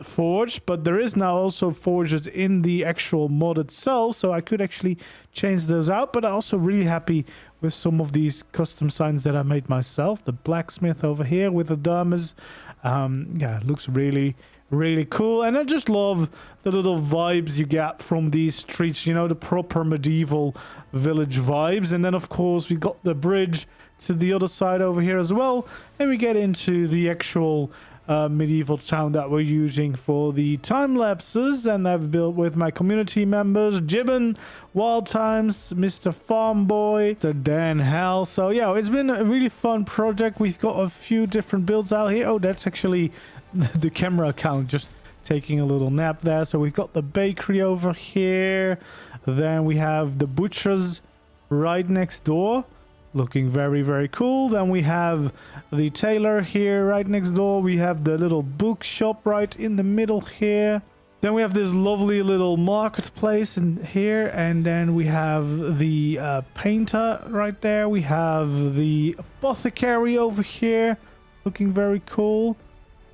forge, but there is now also forges in the actual mod itself, so I could actually change those out. But I'm also really happy with some of these custom signs that I made myself. The blacksmith over here with the dermers, yeah, it looks really cool. And I just love the little vibes you get from these streets, you know, the proper medieval village vibes. And then of course we got the bridge to the other side over here as well, and we get into the actual medieval town that we're using for the time lapses, and I've built with my community members, Gibbon, Wild Times, Mr. Farmboy, the Dan Hell. So yeah, it's been a really fun project. We've got a few different builds out here. Oh, that's actually the camera account just taking a little nap there. So we've got the bakery over here, then we have the butchers right next door, looking very cool. Then we have the tailor here right next door. We have the little bookshop right in the middle here. Then we have this lovely little marketplace in here, and then we have the painter right there. We have the apothecary over here, looking very cool.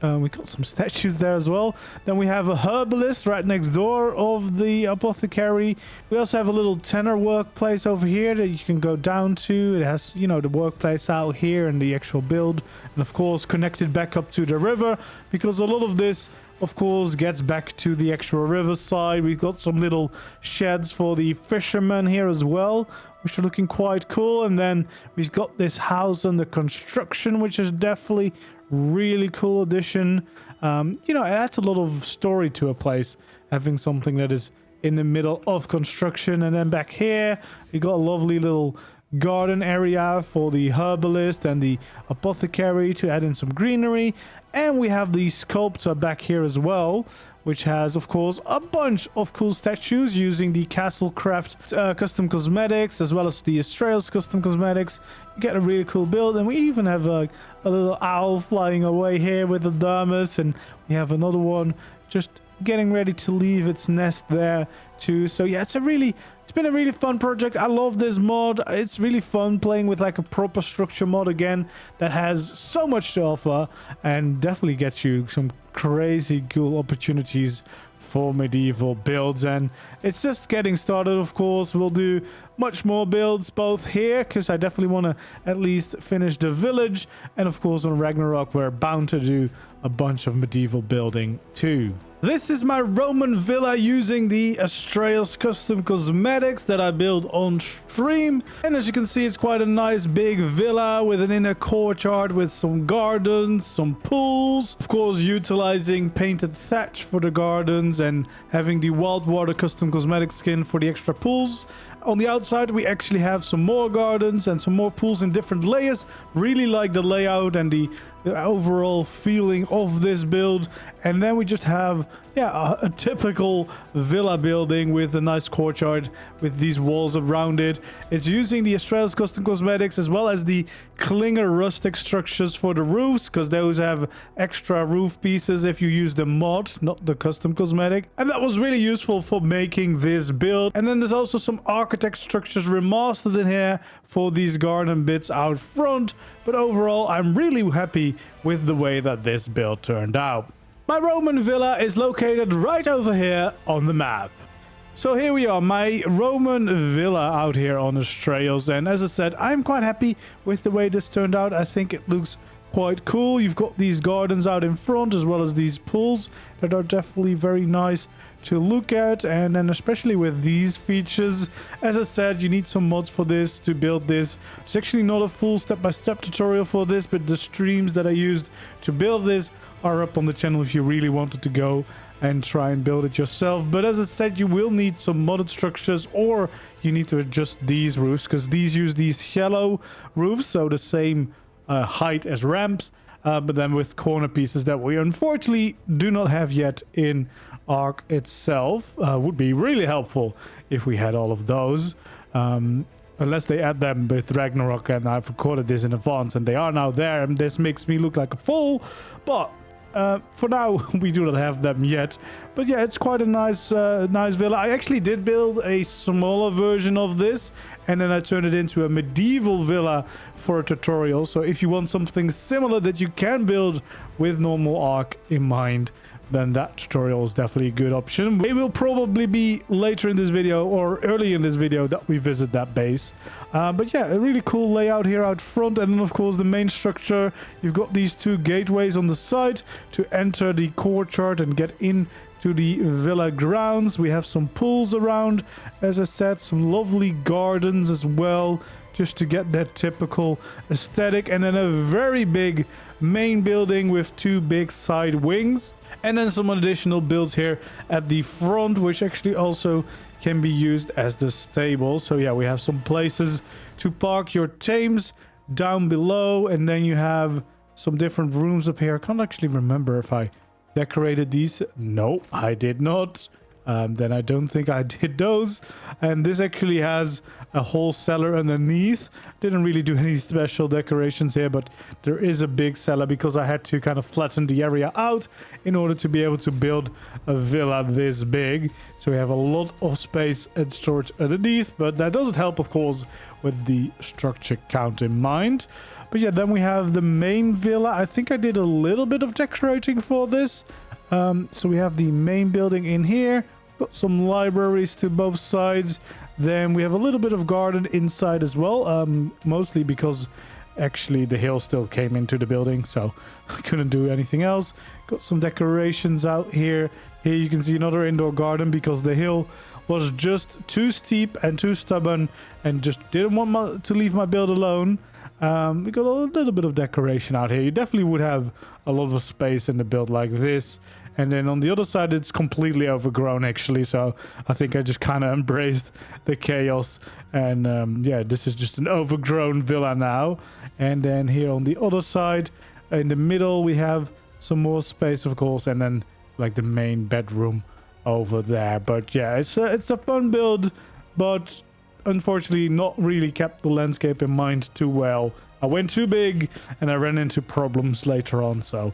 We got some statues there as well. Then we have a herbalist right next door of the apothecary. We also have a little tenor workplace over here that you can go down to. It has, you know, the workplace out here and the actual build. And of course, connected back up to the river, because a lot of this, of course, gets back to the actual riverside. We've got some little sheds for the fishermen here as well, which are looking quite cool. And then we've got this house under construction, which is definitely really cool addition. You know, it adds a lot of story to a place, having something that is in the middle of construction. And then back here, we got a lovely little garden area for the herbalist and the apothecary to add in some greenery. And we have the sculptor back here as well, which has, of course, a bunch of cool statues using the Castlecraft custom cosmetics, as well as the Astraeos custom cosmetics. You get a really cool build, and we even have a little owl flying away here with the dermis, and we have another one just getting ready to leave its nest there too. So yeah, it's been a really fun project. I love this mod. It's really fun playing with like a proper structure mod again that has so much to offer, and definitely gets you some crazy cool opportunities for medieval builds, and it's just getting started. Of course, we'll do much more builds both here, because I definitely want to at least finish the village, and of course on Ragnarok we're bound to do a bunch of medieval building too. This is my Roman villa using the Astraeos custom cosmetics that I built on stream. And as you can see, it's quite a nice big villa with an inner courtyard with some gardens, some pools. Of course, utilizing painted thatch for the gardens and having the wild water custom cosmetic skin for the extra pools. On the outside, we actually have some more gardens and some more pools in different layers. Really like the layout and the overall feeling of this build. And then we just have a typical villa building with a nice courtyard with these walls around it. It's using the Astraeos custom cosmetics as well as the Klinger rustic structures for the roofs, because those have extra roof pieces if you use the mod, not the custom cosmetic. And that was really useful for making this build. And then there's also some architect structures remastered in here for these garden bits out front. But overall, I'm really happy with the way that this build turned out. My Roman villa is located right over here on the map. So here we are, my Roman villa out here on Astraeos, and as I said, I'm quite happy with the way this turned out. I think it looks quite cool. You've got these gardens out in front as well as these pools that are definitely very nice to look at, and then especially with these features. As I said, you need some mods for this to build this. There's actually not a full step-by-step tutorial for this, but the streams that I used to build this are up on the channel if you really wanted to go and try and build it yourself. But as I said, you will need some modded structures, or you need to adjust these roofs, because these use these shallow roofs, so the same height as ramps, but then with corner pieces that we unfortunately do not have yet in ARK itself. Would be really helpful if we had all of those, unless they add them with Ragnarok, and I've recorded this in advance and they are now there, and this makes me look like a fool. But for now, we do not have them yet. But yeah, it's quite a nice nice villa. I actually did build a smaller version of this, and then I turned it into a medieval villa for a tutorial. So if you want something similar that you can build with normal ARK in mind, then that tutorial is definitely a good option. It will probably be later in this video or early in this video that we visit that base. But yeah, a really cool layout here out front. And then of course the main structure, you've got these two gateways on the side to enter the courtyard and get into the villa grounds. We have some pools around, as I said, some lovely gardens as well, just to get that typical aesthetic. And then a very big main building with two big side wings. And then some additional builds here at the front, which actually also can be used as the stable. So yeah, we have some places to park your tames down below. And then you have some different rooms up here. I can't actually remember if I decorated these. No, I did not. Then I don't think I did those. And this actually has a whole cellar underneath. Didn't really do any special decorations here, but there is a big cellar because I had to kind of flatten the area out in order to be able to build a villa this big. So we have a lot of space and storage underneath, but that doesn't help, of course, with the structure count in mind. But yeah, then we have the main villa. I think I did a little bit of decorating for this. So we have the main building in here, got some libraries to both sides. Then we have a little bit of garden inside as well, mostly because actually the hill still came into the building, so I couldn't do anything else. Got some decorations out here. Here you can see another indoor garden because the hill was just too steep and too stubborn and just didn't want to leave my build alone. We got a little bit of decoration out here. You definitely would have a lot of space in the build like this. And then on the other side, it's completely overgrown, actually. So I think I just kind of embraced the chaos. And yeah, this is just an overgrown villa now. And then here on the other side, in the middle, we have some more space, of course. And then like the main bedroom over there. But yeah, it's a fun build, but unfortunately not really kept the landscape in mind too well. I went too big and I ran into problems later on, so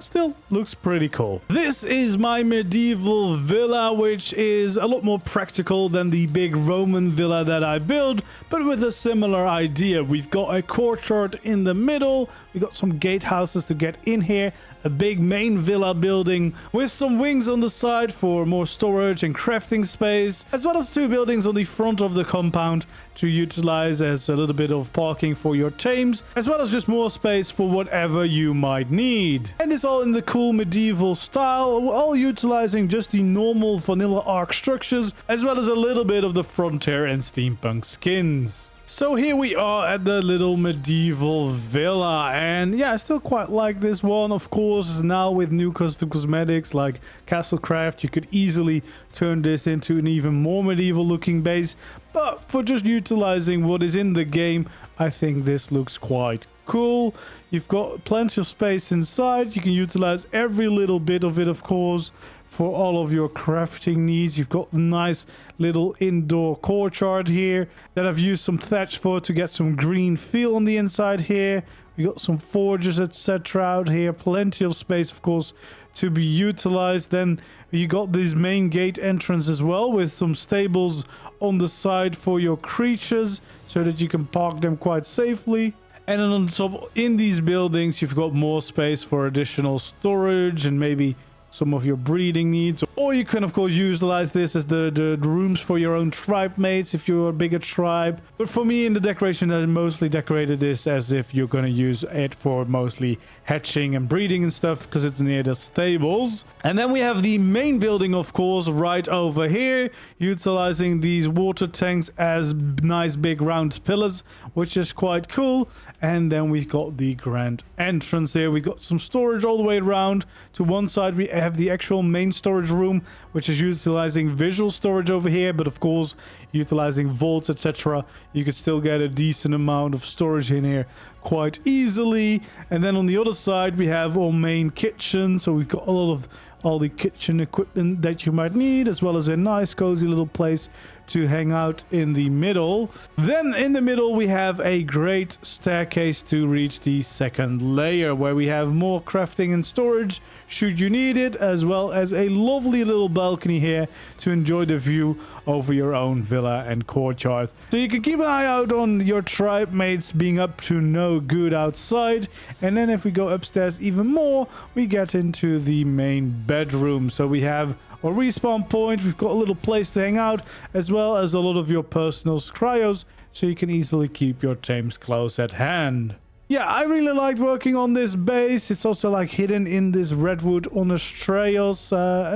Still looks pretty cool. This is my medieval villa, which is a lot more practical than the big Roman villa that I built, but with a similar idea. We've got a courtyard in the middle, we got some gatehouses to get in here, a big main villa building with some wings on the side for more storage and crafting space, as well as 2 buildings on the front of the compound to utilize as a little bit of parking for your tames, as well as just more space for whatever you might need. And it's all in the cool medieval style, all utilizing just the normal vanilla ARK structures, as well as a little bit of the frontier and steampunk skins. So here we are at the little medieval villa, and yeah, I still quite like this one. Of course, now with new custom cosmetics like Castlecraft, you could easily turn this into an even more medieval looking base, but for just utilizing what is in the game, I think this looks quite cool. You've got plenty of space inside, you can utilize every little bit of it, of course, for all of your crafting needs. You've got the nice little indoor courtyard here that I've used some thatch for to get some green feel on the inside here. We got some forges, etc. out here, plenty of space, of course, to be utilized. Then you got this main gate entrance as well, with some stables on the side for your creatures so that you can park them quite safely. And then on top, in these buildings, you've got more space for additional storage and maybe some of your breeding needs, or you can of course utilize this as the rooms for your own tribe mates if you're a bigger tribe. But for me, in the decoration, I mostly decorated this as if you're going to use it for mostly hatching and breeding and stuff, because it's near the stables. And then we have the main building, of course, right over here, utilizing these water tanks as nice big round pillars, which is quite cool. And then we've got the grand entrance here. We got some storage all the way around. To one side we have the actual main storage room, which is utilizing visual storage over here, but of course utilizing vaults, etc. You could still get a decent amount of storage in here quite easily. And then on the other side we have our main kitchen, so we've got a lot of all the kitchen equipment that you might need, as well as a nice cozy little place to hang out in the middle. Then in the middle we have a great staircase to reach the second layer, where we have more crafting and storage should you need it, as well as a lovely little balcony here to enjoy the view over your own villa and courtyard. So you can keep an eye out on your tribe mates being up to no good outside. And then if we go upstairs even more, we get into the main bedroom. So we have a respawn point, we've got a little place to hang out, as well as a lot of your personal cryos, so you can easily keep your tames close at hand. Yeah, I really liked working on this base. It's also like hidden in this redwood on Astraeos.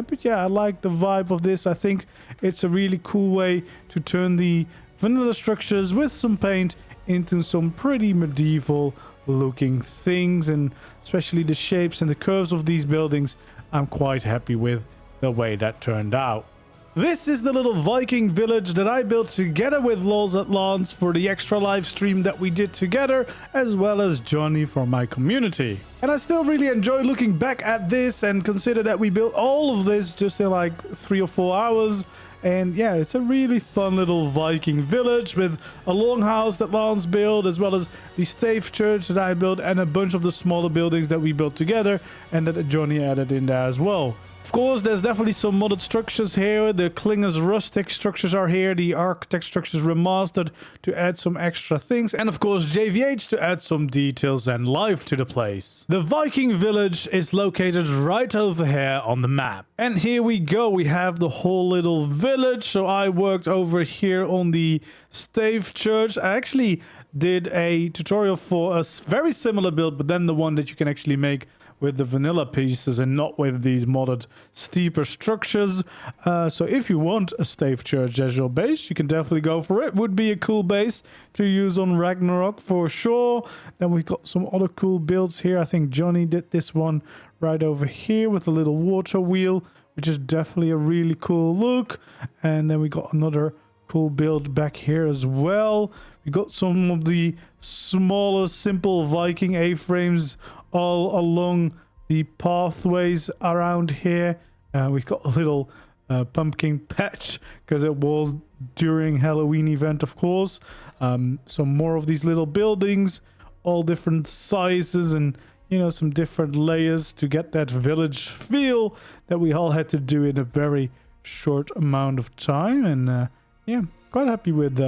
But yeah, I like the vibe of this. I think it's a really cool way to turn the vanilla structures with some paint into some pretty medieval looking things, and especially the shapes and the curves of these buildings, I'm quite happy with the way that turned out. This is the little Viking village that I built together with Lols at Lance for the extra live stream that we did together, as well as Johnny for my community. And I still really enjoy looking back at this, and consider that we built all of this just in like 3 or 4 hours. And yeah, it's a really fun little Viking village with a longhouse that Lance built, as well as the stave church that I built, and a bunch of the smaller buildings that we built together and that Johnny added in there as well. Of course, there's definitely some modded structures here. The Klingers rustic structures are here. The architect structures remastered to add some extra things. And of course, JVH to add some details and life to the place. The Viking Village is located right over here on the map. And here we go. We have the whole little village. So I worked over here on the stave church. I actually did a tutorial for a very similar build, but then the one that you can actually make with the vanilla pieces and not with these modded steeper structures. So if you want a stave church as your base, you can definitely go for it. Would be a cool base to use on Ragnarok for sure. Then we've got some other cool builds here. I think Johnny did this one right over here with a little water wheel, which is definitely a really cool look. And then we got another cool build back here as well. We got some of the smaller, simple Viking A-frames all along the pathways around here. We've got a little pumpkin patch because it was during Halloween event, of course. Some more of these little buildings, all different sizes, and you know, some different layers to get that village feel that we all had to do in a very short amount of time. And yeah, quite happy with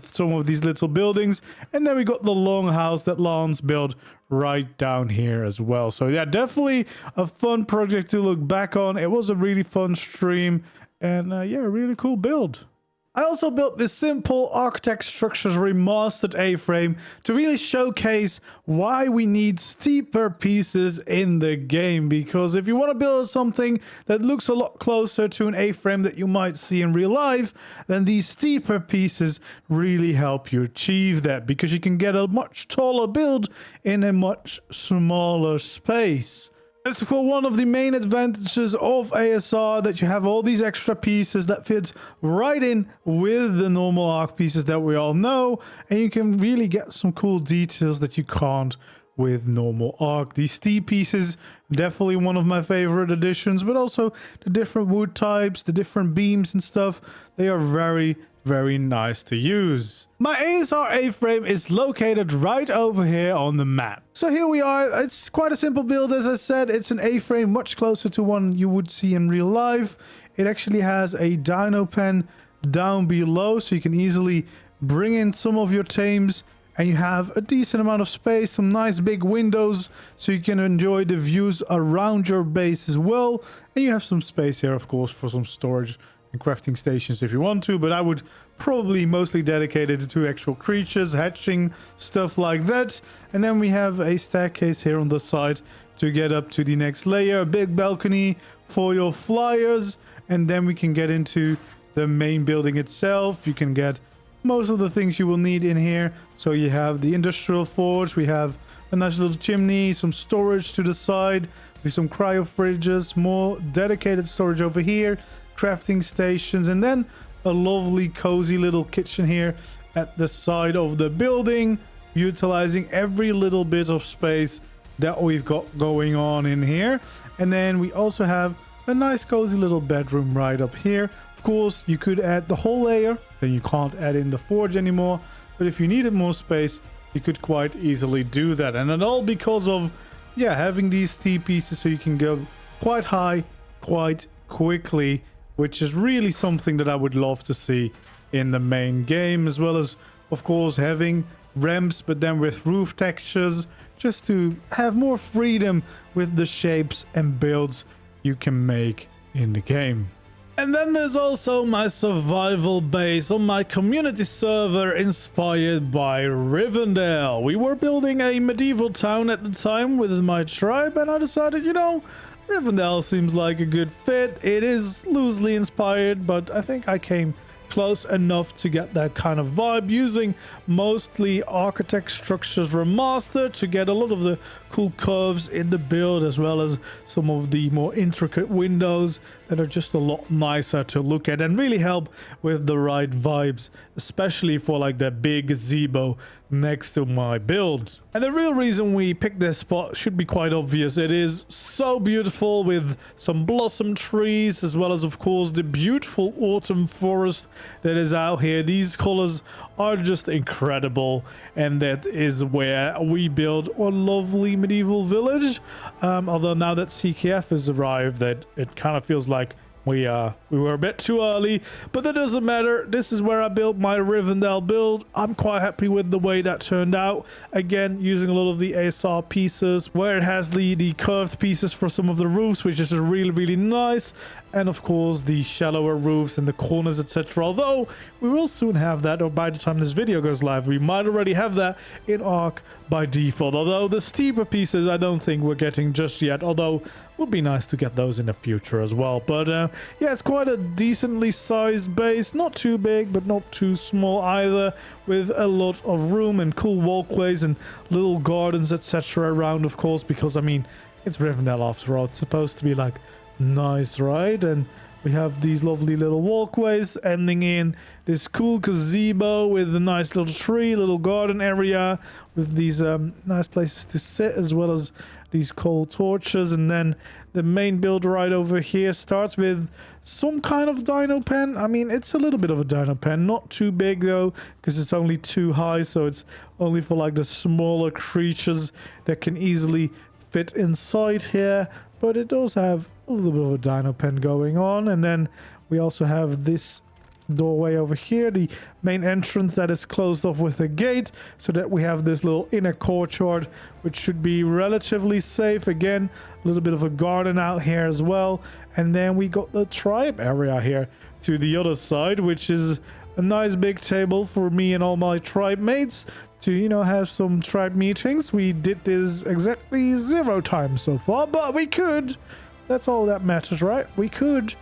some of these little buildings. And then we got the long house that Lance built right down here as well. So yeah, definitely a fun project to look back on. It was a really fun stream, and yeah, a really cool build. I also built this simple Architect Structures Remastered A-Frame to really showcase why we need steeper pieces in the game. Because if you want to build something that looks a lot closer to an A-Frame that you might see in real life, then these steeper pieces really help you achieve that. Because you can get a much taller build in a much smaller space. It's one of the main advantages of ASR, that you have all these extra pieces that fit right in with the normal ARK pieces that we all know, and you can really get some cool details that you can't with normal ARK. These steep pieces, definitely one of my favorite additions, but also the different wood types, the different beams and stuff, they are very nice to use. My ASR A-Frame is located right over here on the map. So here we are. It's quite a simple build, as I said. It's an A-Frame much closer to one you would see in real life. It actually has a dino pen down below, so you can easily bring in some of your tames, and you have a decent amount of space, some nice big windows, so you can enjoy the views around your base as well. And you have some space here, of course, for some storage and crafting stations if you want to, but I would probably mostly dedicate it to actual creatures, hatching, stuff like that. And then we have a staircase here on the side to get up to the next layer, a big balcony for your flyers, and then we can get into the main building itself. You can get most of the things you will need in here. So you have the industrial forge, we have a nice little chimney, some storage to the side with some cryo fridges, more dedicated storage over here, crafting stations, and then a lovely cozy little kitchen here at the side of the building, utilizing every little bit of space that we've got going on in here. And then we also have a nice cozy little bedroom right up here. Of course, you could add the whole layer, then you can't add in the forge anymore, but if you needed more space, you could quite easily do that. And it all because of, yeah, having these steep pieces, so you can go quite high quite quickly, which is really something that I would love to see in the main game, as well as, of course, having ramps, but then with roof textures, just to have more freedom with the shapes and builds you can make in the game. And then there's also my survival base on my community server inspired by Rivendell. We were building a medieval town at the time with my tribe, and I decided, you know, Rivendell seems like a good fit. It is loosely inspired, but I think I came close enough to get that kind of vibe, using mostly Architect Structures Remastered to get a lot of the cool curves in the build, as well as some of the more intricate windows that are just a lot nicer to look at and really help with the right vibes, especially for like that big gazebo next to my build. And the real reason we picked this spot should be quite obvious. It is so beautiful, with some blossom trees, as well as, of course, the beautiful autumn forest that is out here. These colors are just incredible, and that is where we build a lovely medieval village. Although now that CKF has arrived, that it kind of feels like we were a bit too early, but that doesn't matter. This is where I built my Rivendell build. I'm quite happy with the way that turned out. Again, using a lot of the ASR pieces, where it has the curved pieces for some of the roofs, which is really nice. And of course, the shallower roofs and the corners, etc. Although we will soon have that, or by the time this video goes live, we might already have that in ARK by default. Although the steeper pieces, I don't think we're getting just yet. Although it would be nice to get those in the future as well. But yeah, it's quite a decently sized base. Not too big, but not too small either. With a lot of room and cool walkways and little gardens, etc. around, of course. Because, I mean, it's Rivendell after all. It's supposed to be like nice, right? And we have these lovely little walkways ending in this cool gazebo with a nice little tree, little garden area with these nice places to sit, as well as these coal torches. And then the main build right over here starts with some kind of dino pen. I mean, it's a little bit of a dino pen, not too big though, because it's only too high, so it's only for like the smaller creatures that can easily fit inside here, but it does have a little bit of a dino pen going on. And then we also have this doorway over here, the main entrance that is closed off with a gate, so that we have this little inner courtyard, which should be relatively safe. Again, a little bit of a garden out here as well. And then we got the tribe area here to the other side, which is a nice big table for me and all my tribe mates to, you know, have some tribe meetings. We did this exactly 0 times so far, but we could. That's all that matters, right? We could.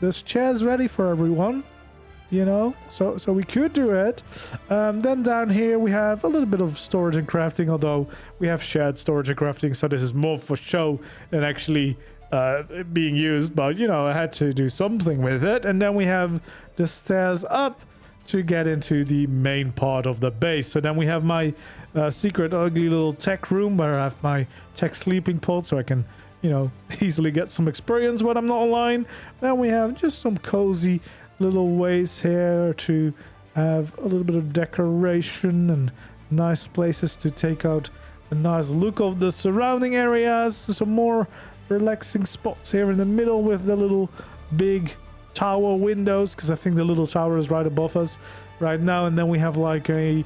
There's chairs ready for everyone, you know, so we could do it. Then down here we have a little bit of storage and crafting, although we have shared storage and crafting, so this is more for show than actually being used. But, you know, I had to do something with it. And then we have the stairs up to get into the main part of the base. So then we have my secret ugly little tech room where I have my tech sleeping pod, so I can, you know, easily get some experience when I'm not online. Then we have just some cozy little ways here to have a little bit of decoration and nice places to take out a nice look of the surrounding areas. Some more relaxing spots here in the middle with the little big tower windows, because I think the little tower is right above us right now. And then we have like a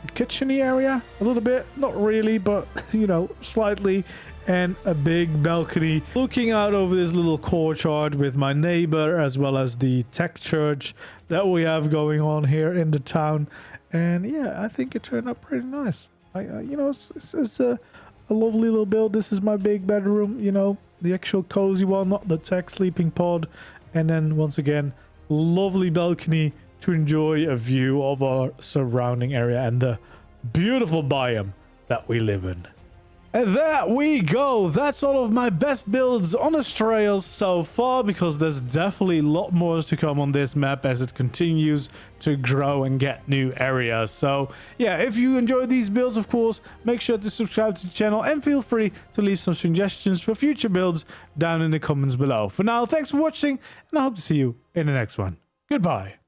kitcheny area, a little bit, not really, but you know, slightly, and a big balcony looking out over this little courtyard with my neighbor, as well as the tech church that we have going on here in the town. And yeah, I think it turned out pretty nice. You know, it's a lovely little build. This is my big bedroom, you know, the actual cozy one, not the tech sleeping pod. And then once again, lovely balcony to enjoy a view of our surrounding area and the beautiful biome that we live in. And there we go. That's all of my best builds on Astraeos so far, because there's definitely a lot more to come on this map as it continues to grow and get new areas. So yeah, if you enjoyed these builds, of course, make sure to subscribe to the channel and feel free to leave some suggestions for future builds down in the comments below. For now, thanks for watching, and I hope to see you in the next one. Goodbye.